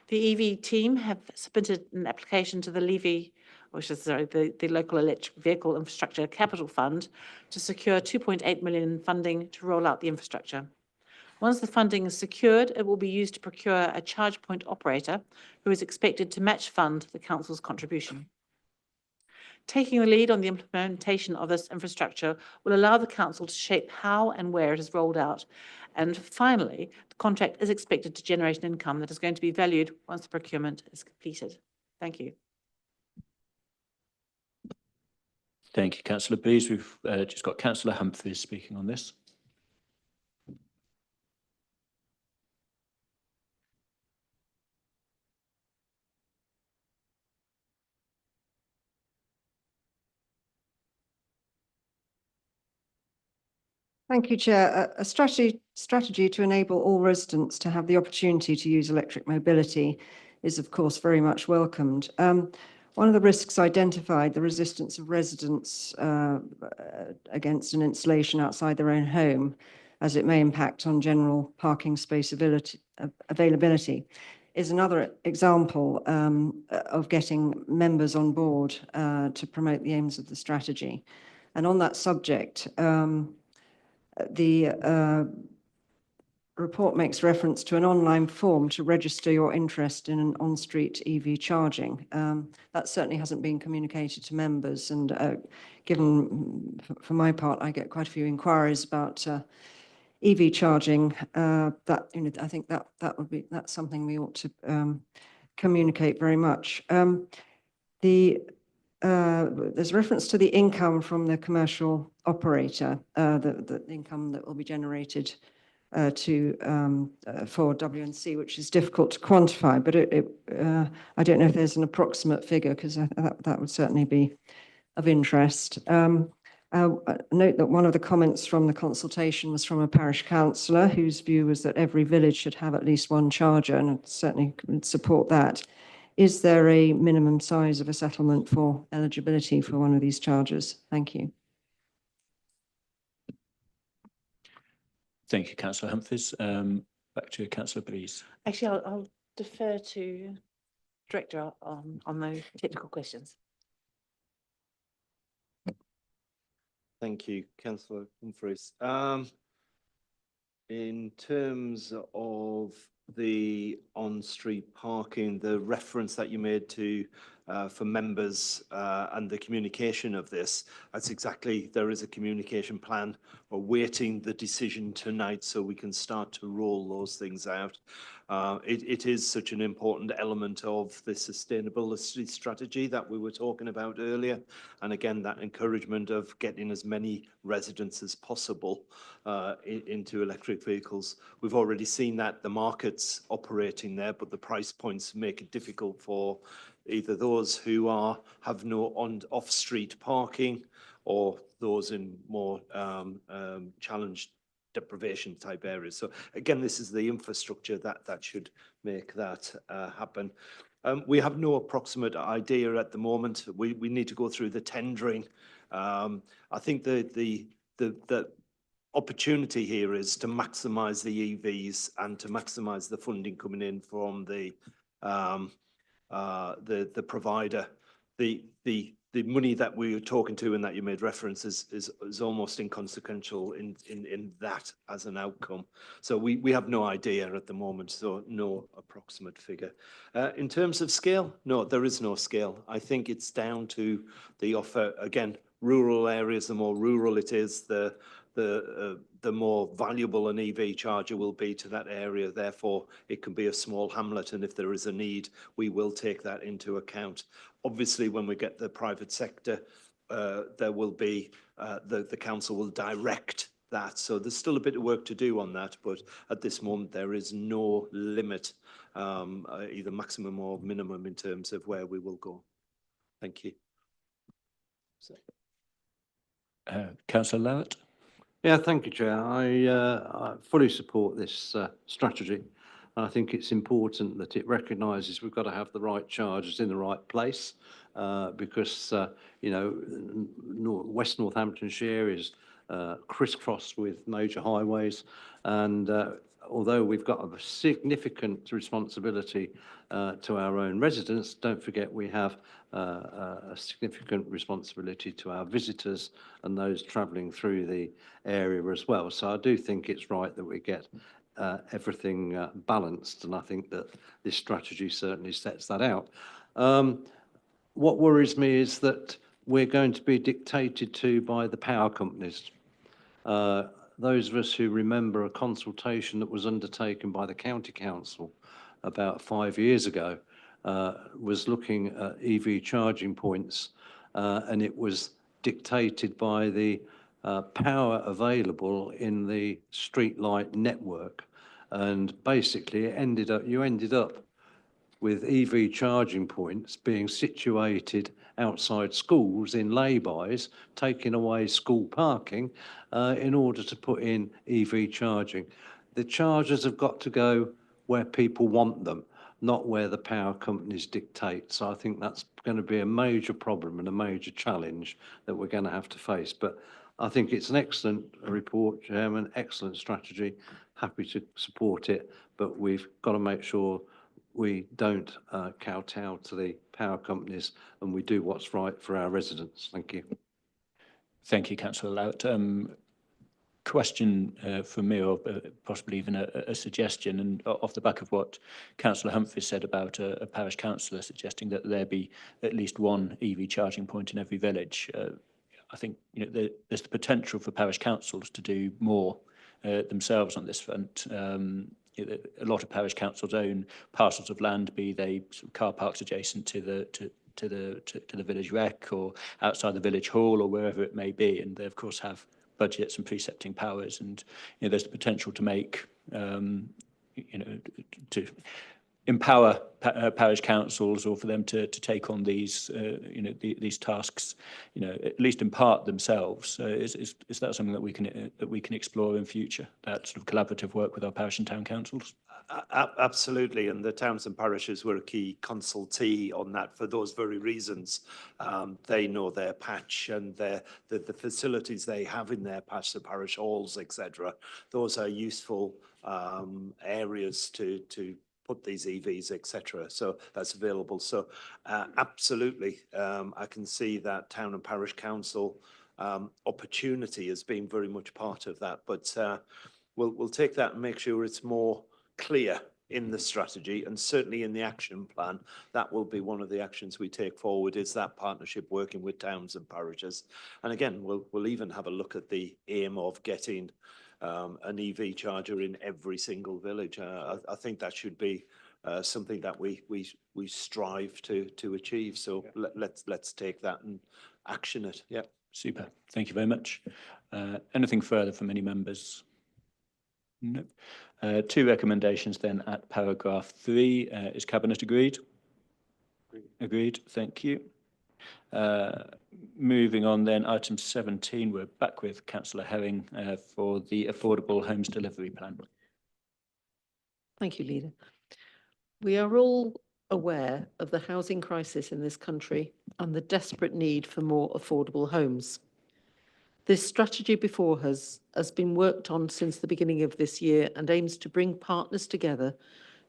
The EV team have submitted an application to the the Local Electric Vehicle Infrastructure Capital Fund to secure 2.8 million in funding to roll out the infrastructure. Once the funding is secured, it will be used to procure a charge point operator who is expected to match fund the council's contribution. Taking the lead on the implementation of this infrastructure will allow the council to shape how and where it is rolled out. And finally, the contract is expected to generate an income that is going to be valued once the procurement is completed. Thank you. Thank you, Councillor Breeze. We've just got Councillor Humphreys speaking on this. Thank you, Chair. A strategy to enable all residents to have the opportunity to use electric mobility is, of course, very much welcomed. One of the risks identified, the resistance of residents against an installation outside their own home, as it may impact on general parking space availability, is another example of getting members on board to promote the aims of the strategy. And on that subject, the report makes reference to an online form to register your interest in an on-street EV charging. That certainly hasn't been communicated to members, and given, for my part, I get quite a few inquiries about EV charging. That I think that's something we ought to communicate very much. There's reference to the income from the commercial operator, the income that will be generated for WNC, which is difficult to quantify, but I don't know if there's an approximate figure, because that would certainly be of interest. Note that one of the comments from the consultation was from a parish councillor whose view was that every village should have at least one charger, and I certainly would support that. Is there a minimum size of a settlement for eligibility for one of these chargers? Thank you. Thank you, Councillor Humphreys. Back to Councillor Breeze. Actually, I'll defer to Director on the technical questions. Thank you, Councillor Humphreys. In terms of the on-street parking, the reference that you made to for members and the communication of this. That's exactly, there is a communication plan. We're waiting the decision tonight so we can start to roll those things out. It is such an important element of the sustainability strategy that we were talking about earlier. And again, that encouragement of getting as many residents as possible into electric vehicles. We've already seen that the market's operating there, but the price points make it difficult for either those who have no off-street parking or those in more challenged deprivation type areas. So again, this is the infrastructure that should make that happen. We have no approximate idea at the moment. We need to go through the tendering. I think the opportunity here is to maximise the EVs and to maximise the funding coming in from the provider. The money that we were talking to and that you made reference is almost inconsequential in that as an outcome. So we have no idea at the moment, so no approximate figure. In terms of scale, no, there is no scale. I think it's down to the offer. Again, rural areas, the more rural it is, the more valuable an EV charger will be to that area. Therefore, it can be a small hamlet, and if there is a need, we will take that into account. Obviously, when we get the private sector, there will be, the council will direct that. So there's still a bit of work to do on that, but at this moment, there is no limit, either maximum or minimum in terms of where we will go. Thank you. Councillor Lowett. Yeah, thank you, Chair. I fully support this strategy. I think it's important that it recognises we've got to have the right chargers in the right place because, you know, West Northamptonshire is crisscrossed with major highways. And although we've got a significant responsibility to our own residents, don't forget we have a significant responsibility to our visitors and those travelling through the area as well. So I do think it's right that we get everything balanced, and I think that this strategy certainly sets that out. What worries me is that we're going to be dictated to by the power companies. Those of us who remember a consultation that was undertaken by the County Council about 5 years ago was looking at EV charging points, and it was dictated by the power available in the street light network. And basically you ended up with EV charging points being situated outside schools in lay-bys, taking away school parking in order to put in EV charging. The chargers have got to go where people want them, not where the power companies dictate. So I think that's going to be a major problem and a major challenge that we're going to have to face. But I think it's an excellent report, Chairman, excellent strategy. Happy to support it, but we've got to make sure we don't kowtow to the power companies and we do what's right for our residents. Thank you. Thank you, Councillor Lowett. Question for me, or possibly even a suggestion, and off the back of what Councillor Humphries said about a parish councillor suggesting that there be at least one EV charging point in every village. I think there's the potential for parish councils to do more themselves on this front. A lot of parish councils own parcels of land, be they car parks adjacent to the village rec or outside the village hall or wherever it may be, and they of course have budgets and precepting powers, and there's the potential to make to empower parish councils, or for them to take on these these tasks, at least in part themselves. Is that something that we can explore in future, that sort of collaborative work with our parish and town councils? Absolutely, and the towns and parishes were a key consultee on that for those very reasons. They know their patch and the facilities they have in their patch, the parish halls, etc. Those are useful areas to put these EVs, etc. So that's available. So absolutely, I can see that town and parish council opportunity as being very much part of that. But we'll take that and make sure it's more clear in the strategy, and certainly in the action plan. That will be one of the actions we take forward, is that partnership working with towns and parishes. And again, we'll even have a look at the aim of getting an EV charger in every single village. I think that should be something that we strive to achieve. So let's take that and action it. Yeah. Super. Thank you very much. Anything further from any members? No. Two recommendations then at paragraph 3. Is Cabinet agreed? Agreed. Thank you. Moving on then, item 17, we're back with Councillor Herring for the Affordable Homes Delivery Plan. Thank you, Leader. We are all aware of the housing crisis in this country and the desperate need for more affordable homes. This strategy before us has been worked on since the beginning of this year and aims to bring partners together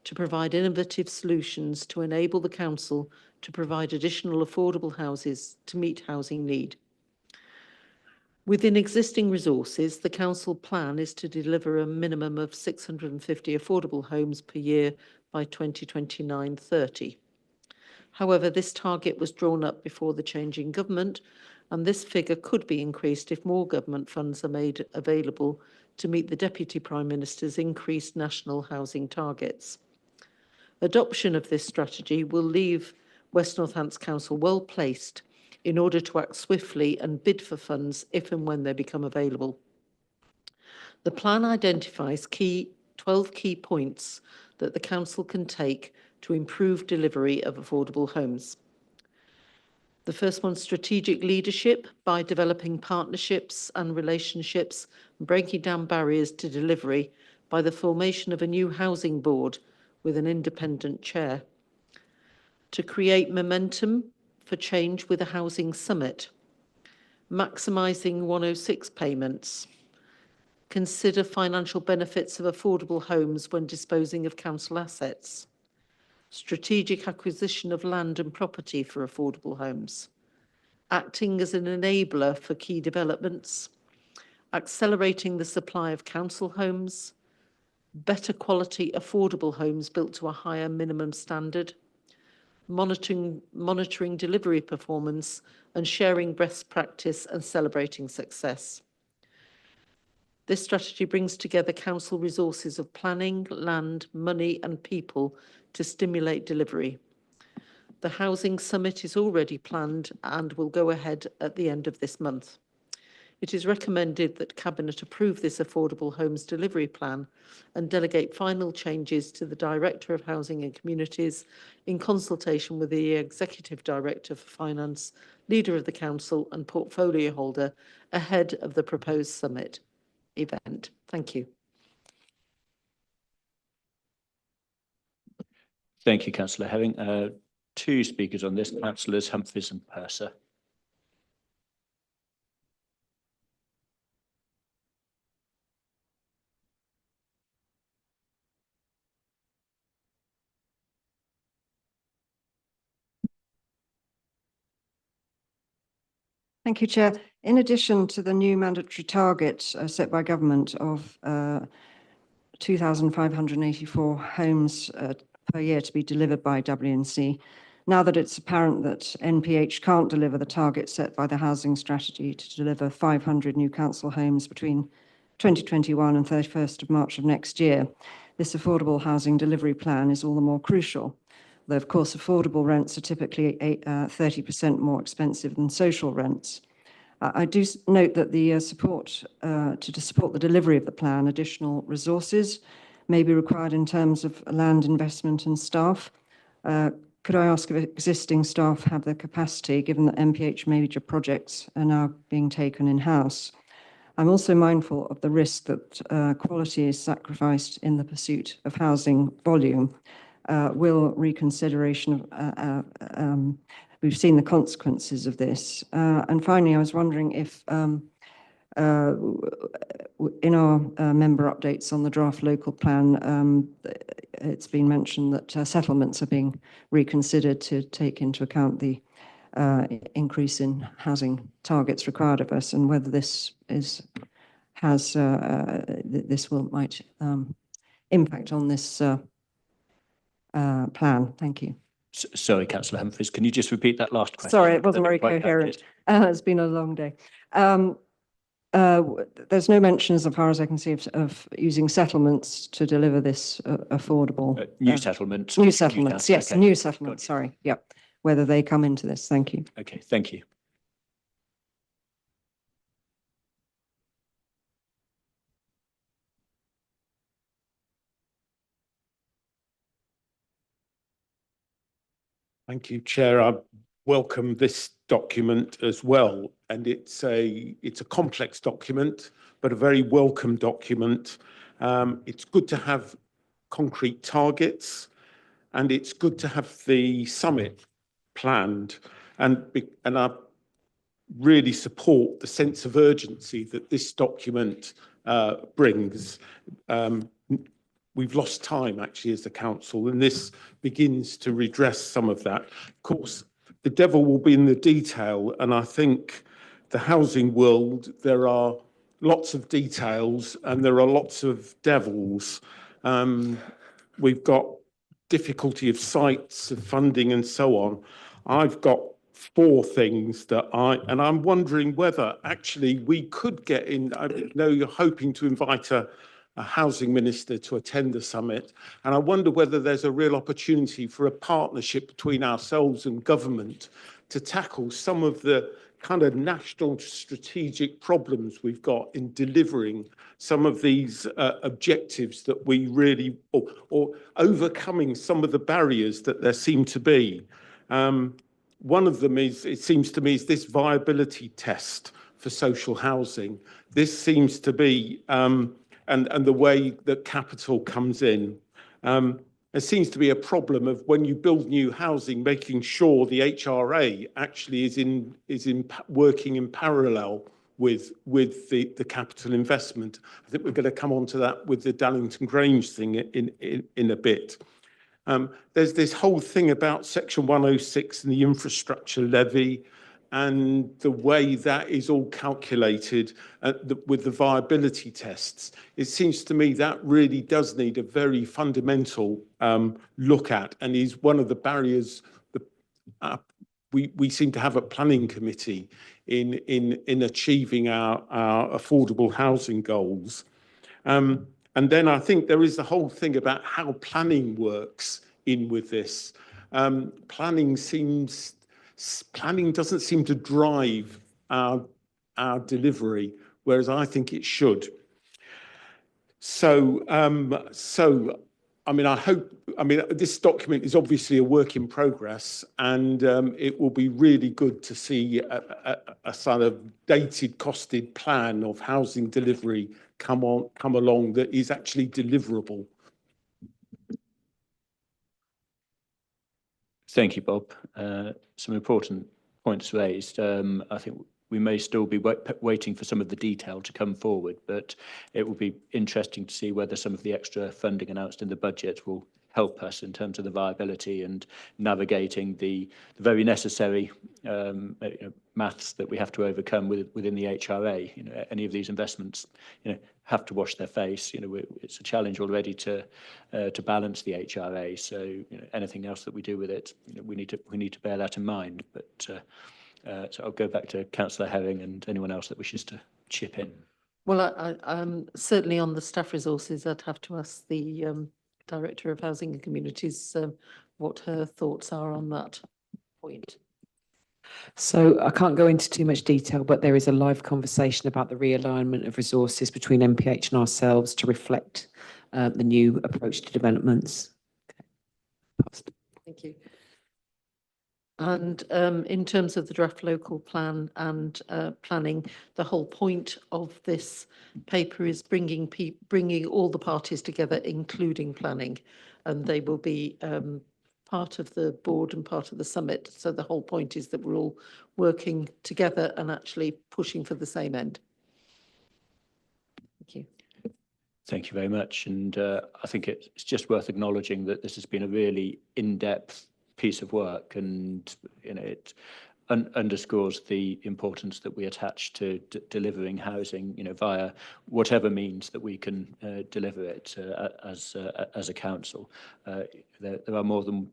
to provide innovative solutions to enable the council to provide additional affordable houses to meet housing need. Within existing resources, the council plan is to deliver a minimum of 650 affordable homes per year by 2029-30. However, this target was drawn up before the change in government, and this figure could be increased if more government funds are made available to meet the Deputy Prime Minister's increased national housing targets. Adoption of this strategy will leave West Northants Council well placed in order to act swiftly and bid for funds if and when they become available. The plan identifies 12 key points that the council can take to improve delivery of affordable homes. The first one, strategic leadership by developing partnerships and relationships, and breaking down barriers to delivery by the formation of a new housing board with an independent chair. To create momentum for change with a housing summit, maximising 106 payments, consider financial benefits of affordable homes when disposing of council assets, strategic acquisition of land and property for affordable homes, acting as an enabler for key developments, accelerating the supply of council homes, better quality affordable homes built to a higher minimum standard, monitoring delivery performance and sharing best practice and celebrating success. This strategy brings together council resources of planning, land, money and people to stimulate delivery. The Housing Summit is already planned and will go ahead at the end of this month. It is recommended that Cabinet approve this Affordable Homes Delivery Plan and delegate final changes to the Director of Housing and Communities in consultation with the Executive Director for Finance, Leader of the Council and Portfolio Holder ahead of the proposed summit event. Thank you. Thank you, Councillor Herring. Two speakers on this, Councillors Humphreys and Purser. Thank you, Chair. In addition to the new mandatory target set by government of 2,584 homes per year to be delivered by WNC, now that it's apparent that NPH can't deliver the target set by the housing strategy to deliver 500 new council homes between 2021 and 31st of March of next year, this affordable housing delivery plan is all the more crucial. Though, of course, affordable rents are typically 30% more expensive than social rents. I do note that the support the delivery of the plan, additional resources may be required in terms of land investment and staff. Could I ask if existing staff have the capacity, given that MPH major projects are now being taken in-house? I'm also mindful of the risk that quality is sacrificed in the pursuit of housing volume. Will reconsideration of, we've seen the consequences of this. And finally, I was wondering if in our member updates on the draft local plan, it's been mentioned that settlements are being reconsidered to take into account the increase in housing targets required of us, and whether this might impact on this plan. Thank you. Sorry, Councillor Humphries, can you just repeat that last question? Sorry, it wasn't I very didn't quite catch coherent. it. It's been a long day. There's no mention, as far as I can see, of using settlements to deliver this affordable. New settlements. New settlements, yes, Okay. new settlements, sorry, yep. Whether they come into this, thank you. Okay, thank you. Thank you, Chair. I welcome this document as well. And it's a complex document, but a very welcome document. It's good to have concrete targets, and it's good to have the summit planned. And I really support the sense of urgency that this document brings. We've lost time actually as the council, and this begins to redress some of that. Of course, the devil will be in the detail, and I think the housing world, there are lots of details and there are lots of devils. We've got difficulty of sites, of funding and so on. I've got 4 things that I'm wondering whether actually we could get in. I know you're hoping to invite a housing minister to attend the summit, and I wonder whether there's a real opportunity for a partnership between ourselves and government to tackle some of the kind of national strategic problems we've got in delivering some of these objectives that we really, or overcoming some of the barriers that there seem to be. One of them is, it seems to me, is this viability test for social housing. This seems to be, and the way that capital comes in. There seems to be a problem of when you build new housing, making sure the HRA actually is working in parallel with the capital investment. I think we're going to come on to that with the Dallington Grange thing in a bit. There's this whole thing about Section 106 and the infrastructure levy, and the way that is all calculated with the viability tests. It seems to me that really does need a very fundamental look at, and is one of the barriers that we seem to have a planning committee in achieving our affordable housing goals. And then I think there is the whole thing about how planning works in with this. Planning doesn't seem to drive our delivery, whereas I think it should. So, I mean, this document is obviously a work in progress, and it will be really good to see a sort of dated, costed plan of housing delivery come along that is actually deliverable. Thank you, Bob. Some important points raised. I think we may still be waiting for some of the detail to come forward, but it will be interesting to see whether some of the extra funding announced in the budget will help us in terms of the viability and navigating the very necessary maths that we have to overcome within the HRA. Any of these investments, have to wash their face. It's a challenge already to balance the HRA. So anything else that we do with it, we need to bear that in mind. But so I'll go back to Councillor Herring and anyone else that wishes to chip in. Well, I certainly on the staff resources, I'd have to ask the Director of Housing and Communities what her thoughts are on that point. So I can't go into too much detail, but there is a live conversation about the realignment of resources between MPH and ourselves to reflect the new approach to developments. Okay. Thank you. And in terms of the draft local plan and planning, the whole point of this paper is bringing all the parties together, including planning, and they will be part of the board and part of the summit. So the whole point is that we're all working together and actually pushing for the same end. Thank you. Thank you very much. And I think it's just worth acknowledging that this has been a really in-depth piece of work, and underscores the importance that we attach to delivering housing, via whatever means that we can deliver it as a council. There's more than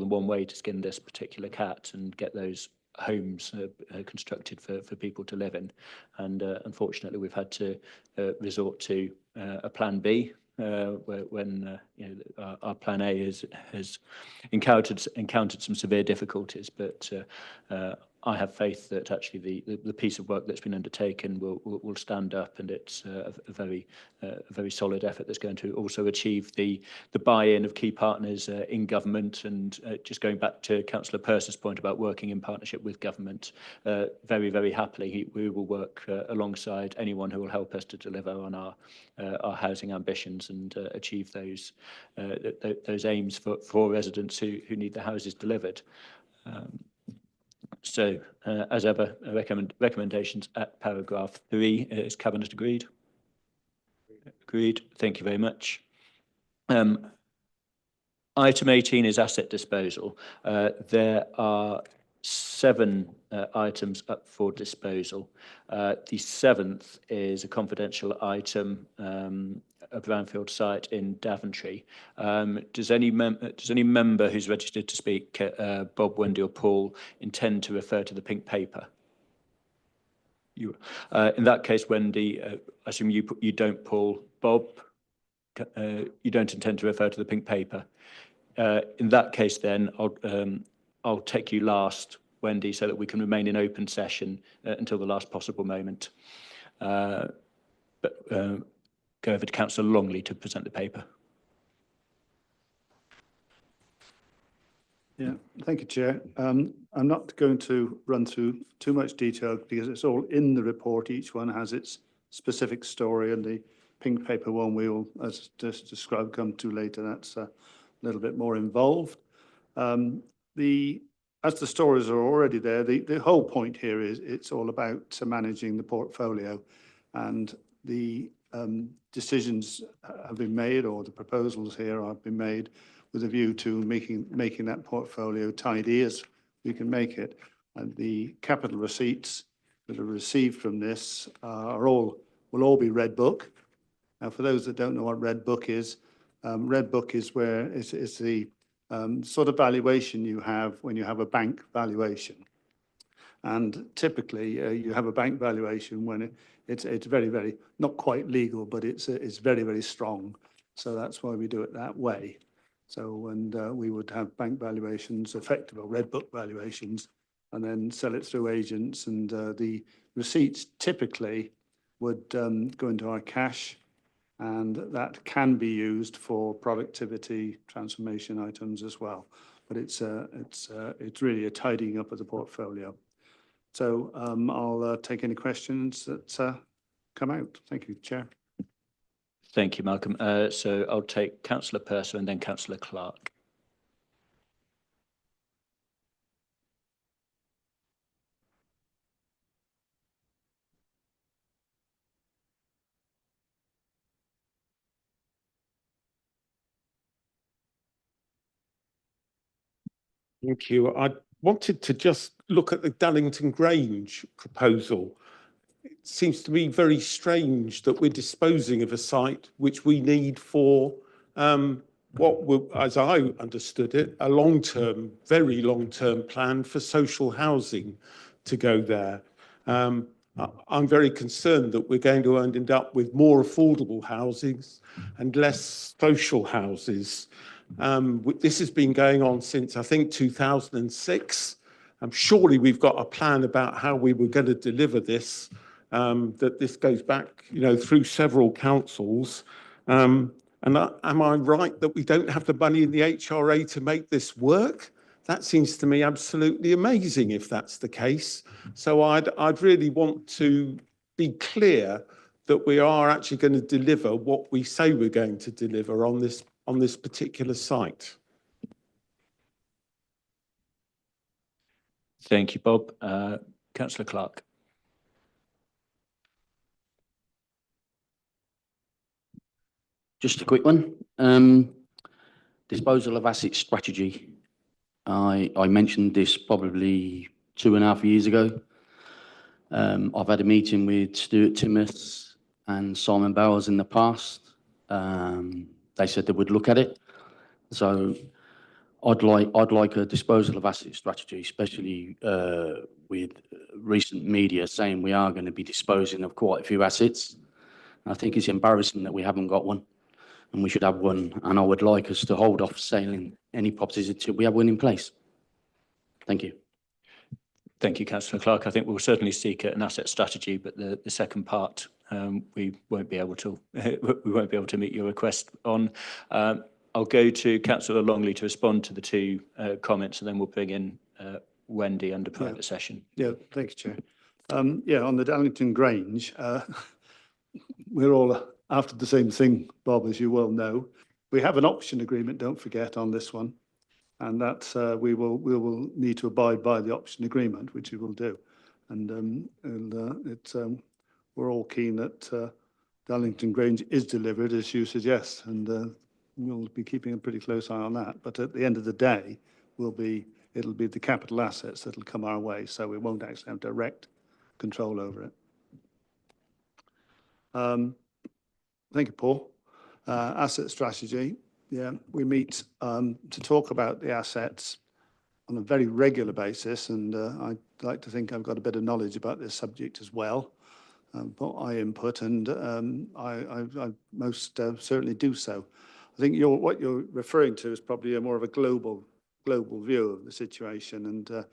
one way to skin this particular cat and get those homes constructed for people to live in, and unfortunately we've had to resort to a plan B when our plan A has encountered some severe difficulties, but I have faith that actually the piece of work that's been undertaken will stand up, and it's a very solid effort that's going to also achieve the buy-in of key partners in government. And just going back to Councillor Purser's point about working in partnership with government, very happily we will work alongside anyone who will help us to deliver on our housing ambitions and achieve those aims for residents who need their houses delivered. So, as ever, recommendations at paragraph 3. Is Cabinet agreed? Agreed. Thank you very much. Item 18 is asset disposal. There are 7 items up for disposal. The 7th is a confidential item, a brownfield site in Daventry. Does any member who's registered to speak, Bob, Wendy or Paul, intend to refer to the pink paper? You, in that case, Wendy, I assume you don't, Paul. Bob, you don't intend to refer to the pink paper. In that case, then I'll take you last, Wendy, so that we can remain in open session until the last possible moment. Go over to Councillor Longley to present the paper. Yeah, thank you, Chair. I'm not going to run through too much detail because it's all in the report. Each one has its specific story, and the pink paper one we will, as just described, come to later. That's a little bit more involved. As the stories are already there, the whole point here is it's all about managing the portfolio, and the decisions have been made, or the proposals here have been made with a view to making that portfolio tidy as we can make it. And the capital receipts that are received from this will all be Red Book. Now, for those that don't know what Red Book is where it's the sort of valuation you have when you have a bank valuation. And typically you have a bank valuation when it's very, not quite legal, but it's very strong. So that's why we do it that way. So, and we would have bank valuations, effective or Red Book valuations, and then sell it through agents, and the receipts typically would go into our cash, and that can be used for productivity transformation items as well. But it's really a tidying up of the portfolio. So I'll take any questions that come out. Thank you, Chair. Thank you, Malcolm. So I'll take Councillor Purser and then Councillor Clark. Thank you. I wanted to just look at the Dallington Grange proposal. It seems to me very strange that we're disposing of a site which we need for what will, as I understood it, a long-term, very long-term plan for social housing to go there. I'm very concerned that we're going to end up with more affordable housings and less social houses. This has been going on since, I think, 2006. Surely we've got a plan about how we were going to deliver this, that this goes back, through several councils. And am I right that we don't have the money in the HRA to make this work? That seems to me absolutely amazing if that's the case. So I'd really want to be clear that we are actually going to deliver what we say we're going to deliver on this particular site. Thank you, Bob. Councillor Clark. Just a quick one. Disposal of assets strategy. I mentioned this probably 2.5 years ago. I've had a meeting with Stuart Timmis and Simon Bowers in the past. They said they would look at it. So I'd like a disposal of asset strategy, especially with recent media saying we are going to be disposing of quite a few assets. I think it's embarrassing that we haven't got one, and we should have one. And I would like us to hold off selling any properties until we have one in place. Thank you. Thank you, Councillor Clark. I think we'll certainly seek an asset strategy, but the second part we won't be able to meet your request on. I'll go to Councillor Longley to respond to the two comments, and then we'll bring in Wendy under private session. Yeah, thank you, Chair. Yeah, on the Darlington Grange, we're all after the same thing, Bob, as you well know. We have an option agreement, don't forget, on this one, and that we will need to abide by the option agreement, which we will do. And we're all keen that Darlington Grange is delivered as you suggest, and we'll be keeping a pretty close eye on that. But at the end of the day, it'll be the capital assets that'll come our way, so we won't actually have direct control over it. Thank you, Paul. Asset strategy. Yeah, we meet to talk about the assets on a very regular basis, and I'd like to think I've got a bit of knowledge about this subject as well. But I input, and I most certainly do so. I think what you're referring to is probably more of a global view of the situation, and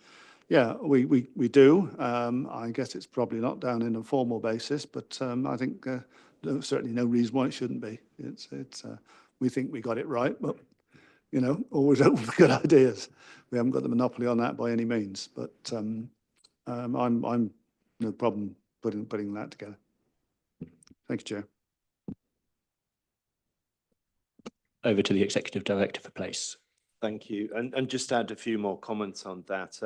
yeah, we do. I guess it's probably not down in a formal basis, but I think there's certainly no reason why it shouldn't be. We think we got it right, but you know, always open for good ideas. We haven't got the monopoly on that by any means, but I'm no problem putting that together. Thank you, Chair. Over to the Executive Director for Place. Thank you. And just add a few more comments on that.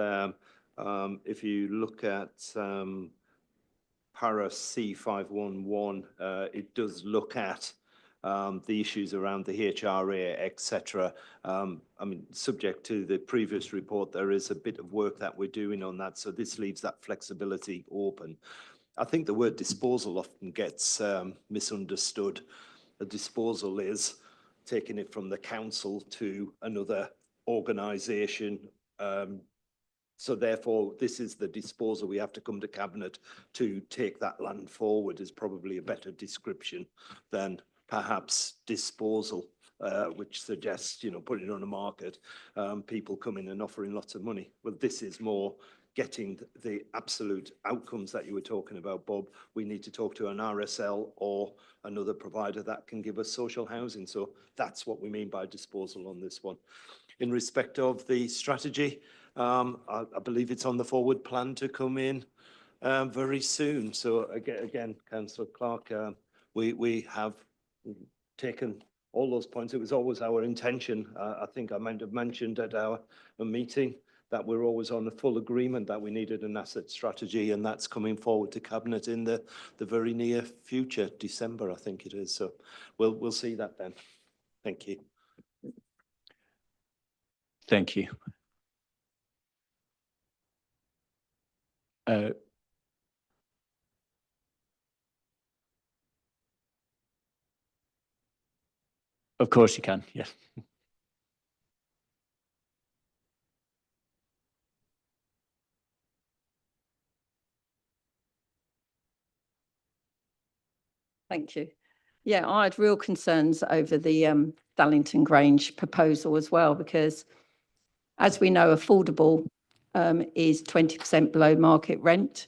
If you look at para C511, it does look at the issues around the HRA, etc. I mean, subject to the previous report, there is a bit of work that we're doing on that, so this leaves that flexibility open. I think the word disposal often gets misunderstood. A disposal is taking it from the council to another organisation. So therefore, this is the disposal. We have to come to Cabinet to take that land forward is probably a better description than perhaps disposal, which suggests, you know, putting it on the market, people coming and offering lots of money. Well, this is more getting the absolute outcomes that you were talking about, Bob. We need to talk to an RSL or another provider that can give us social housing. So that's what we mean by disposal on this one. In respect of the strategy, I believe it's on the forward plan to come in very soon. So again, Councillor Clark, we have taken all those points. It was always our intention. I think I might have mentioned at our meeting that we're always on the full agreement that we needed an asset strategy, and that's coming forward to Cabinet in the very near future, December, I think it is. So we'll see that then. Thank you. Thank you. Of course you can, yes. Thank you. Yeah, I had real concerns over the Darlington Grange proposal as well, because as we know, affordable is 20% below market rent.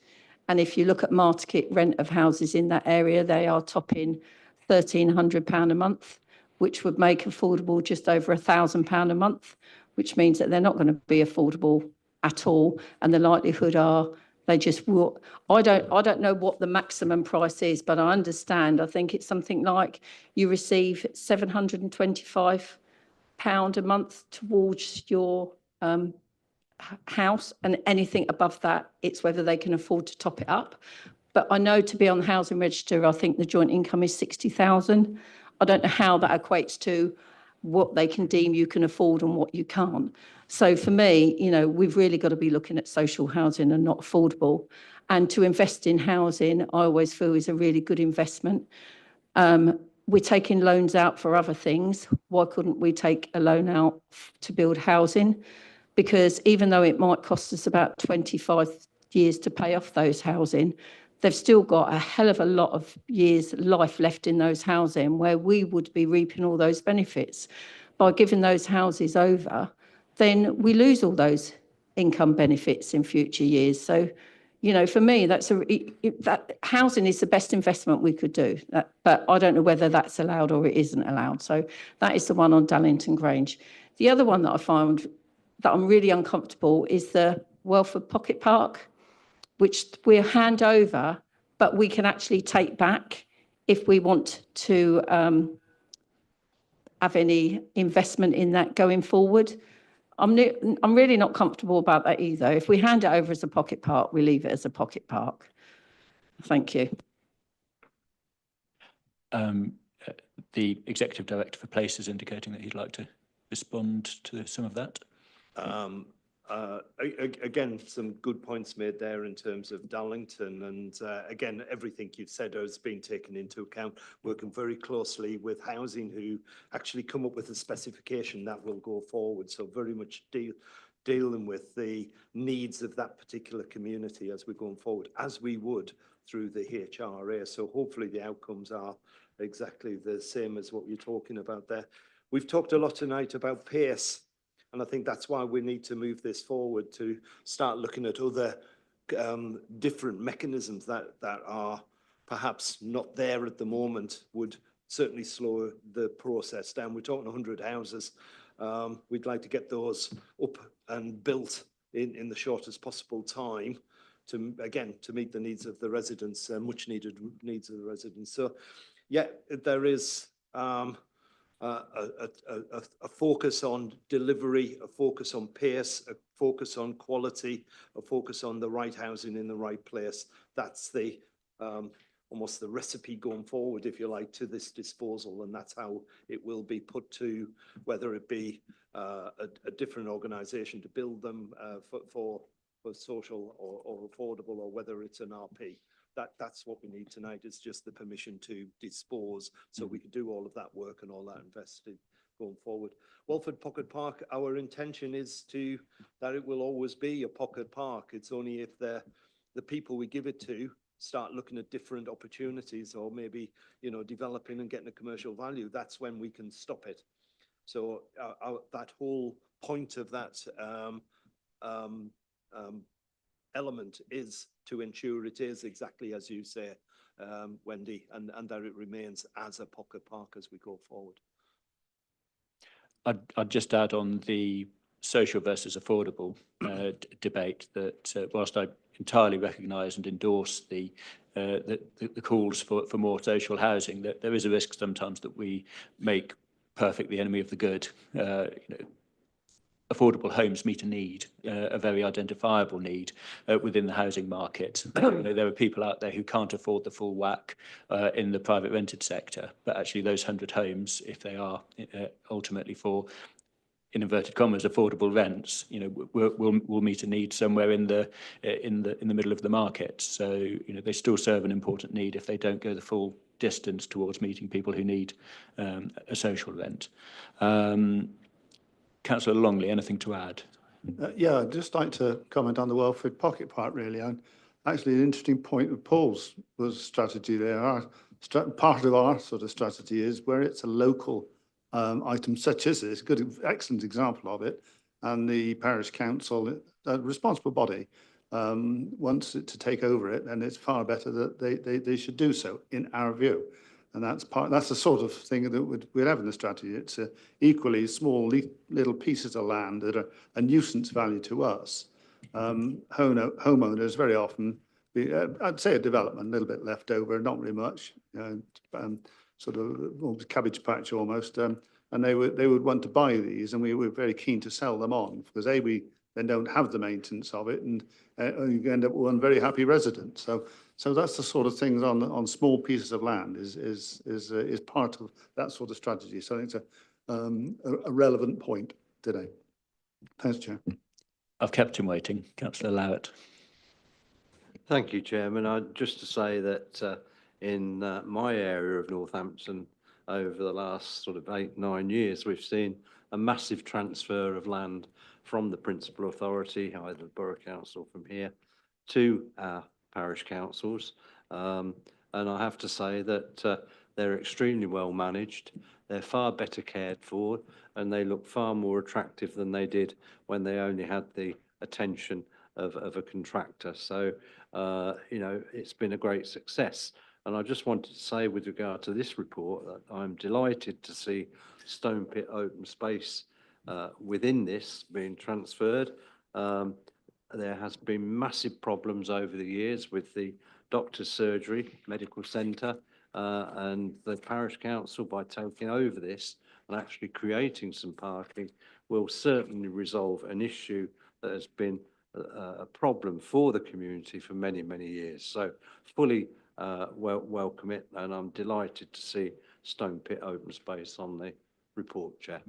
And if you look at market rent of houses in that area, they are topping £1,300 a month, which would make affordable just over £1,000 a month, which means that they're not going to be affordable at all. And the likelihood are they just will. I don't know what the maximum price is, but I understand. I think it's something like you receive £725 a month towards your house, and anything above that, it's whether they can afford to top it up. But I know to be on the housing register, I think the joint income is 60,000. I don't know how that equates to what they can deem you can afford and what you can't. So for me, you know, we've really got to be looking at social housing and not affordable. And to invest in housing, I always feel is a really good investment. We're taking loans out for other things. Why couldn't we take a loan out to build housing? Because even though it might cost us about 25 years to pay off those housing, they've still got a hell of a lot of years life left in those housing where we would be reaping all those benefits. By giving those houses over, then we lose all those income benefits in future years. So, you know, for me, that housing is the best investment we could do. But I don't know whether that's allowed or it isn't allowed. So that is the one on Dallington Grange. The other one that I found that I'm really uncomfortable is the Welford Pocket Park, which we'll hand over, but we can actually take back if we want to have any investment in that going forward. I'm really not comfortable about that either. If we hand it over as a pocket park, we leave it as a pocket park. Thank you. The Executive Director for Places indicating that he'd like to respond to some of that. Again, some good points made there in terms of Darlington, and again, everything you've said has been taken into account, working very closely with housing who actually come up with a specification that will go forward. So very much dealing with the needs of that particular community as we're going forward, as we would through the HRA. So hopefully the outcomes are exactly the same as what you're talking about there. We've talked a lot tonight about pace. And I think that's why we need to move this forward to start looking at other different mechanisms that are perhaps not there at the moment, would certainly slow the process down. We're talking 100 houses. We'd like to get those up and built in the shortest possible time to, again, to meet the needs of the residents, much needed needs of the residents. So, yeah, there is a focus on delivery, a focus on pace, a focus on quality, a focus on the right housing in the right place. That's the almost the recipe going forward, if you like, to this disposal, and that's how it will be put to, whether it be a different organisation to build them for social or affordable, or whether it's an RP. That's what we need tonight, is just the permission to dispose, so we can do all of that work and all that invested going forward. Welford Pocket Park, our intention is that it will always be a pocket park. It's only if the people we give it to start looking at different opportunities, or maybe, you know, developing and getting a commercial value, that's when we can stop it. So that whole point of that element is to ensure it is exactly as you say, Wendy, and that it remains as a pocket park as we go forward. I'd just add on the social versus affordable debate that whilst I entirely recognise and endorse the calls for more social housing, that there is a risk sometimes that we make perfect the enemy of the good. You know, affordable homes meet a need, a very identifiable need within the housing market. You know, there are people out there who can't afford the full whack in the private rented sector, but actually those 100 homes, if they are ultimately for, in inverted commas, affordable rents, you know, will meet a need somewhere in the middle of the market. So, you know, they still serve an important need if they don't go the full distance towards meeting people who need a social rent. Councillor Longley, anything to add? Yeah, I'd just like to comment on the Welford Pocket Park, really. And actually, an interesting point of Paul's was strategy there. Part of our sort of strategy is where it's a local item such as this, excellent example of it, and the parish council, a responsible body, wants it to take over it, and it's far better that they should do so, in our view. And that's the sort of thing that we'd have in the strategy. It's equally small little pieces of land that are a nuisance value to us. Homeowners very often, I'd say a development, a little bit left over, not very much, sort of cabbage patch almost. And they would want to buy these, and we were very keen to sell them on, because we then don't have the maintenance of it, and you end up with one very happy resident. So that's the sort of things on small pieces of land is part of that sort of strategy. So I think it's a relevant point today. Thanks, Chair. I've kept him waiting. Councillor Lowett. Thank you, Chairman. Just to say that in my area of Northampton, over the last sort of 8-9 years, we've seen a massive transfer of land from the principal authority, either the Borough Council from here, to our parish councils. And I have to say that they're extremely well managed. They're far better cared for, and they look far more attractive than they did when they only had the attention of a contractor. So, you know, it's been a great success. And I just wanted to say with regard to this report that I'm delighted to see Stone Pit Open Space within this being transferred. There has been massive problems over the years with the doctor's surgery, medical centre, and the parish council, by taking over this and actually creating some parking, will certainly resolve an issue that has been a problem for the community for many, many years. So fully welcome it, and I'm delighted to see Stone Pit Open Space on the report, Chair.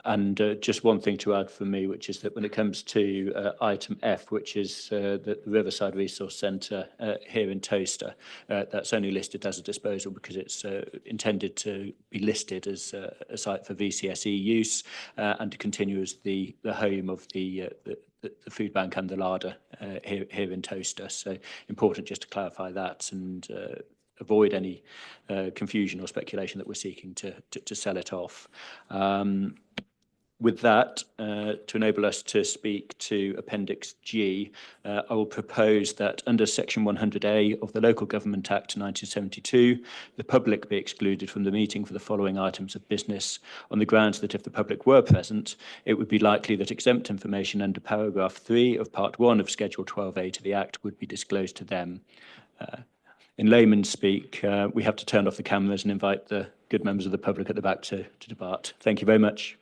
And just one thing to add for me, which is that when it comes to item F, which is the Riverside Resource Centre here in Towcester, that's only listed as a disposal because it's intended to be listed as a site for VCSE use and to continue as the home of the food bank and the larder here in Towcester. So important just to clarify that and avoid any confusion or speculation that we're seeking to sell it off. With that, to enable us to speak to Appendix G, I will propose that under Section 100A of the Local Government Act 1972, the public be excluded from the meeting for the following items of business on the grounds that if the public were present, it would be likely that exempt information under paragraph 3 of Part 1 of Schedule 12A to the Act would be disclosed to them. In layman's speak, we have to turn off the cameras and invite the good members of the public at the back to depart. Thank you very much.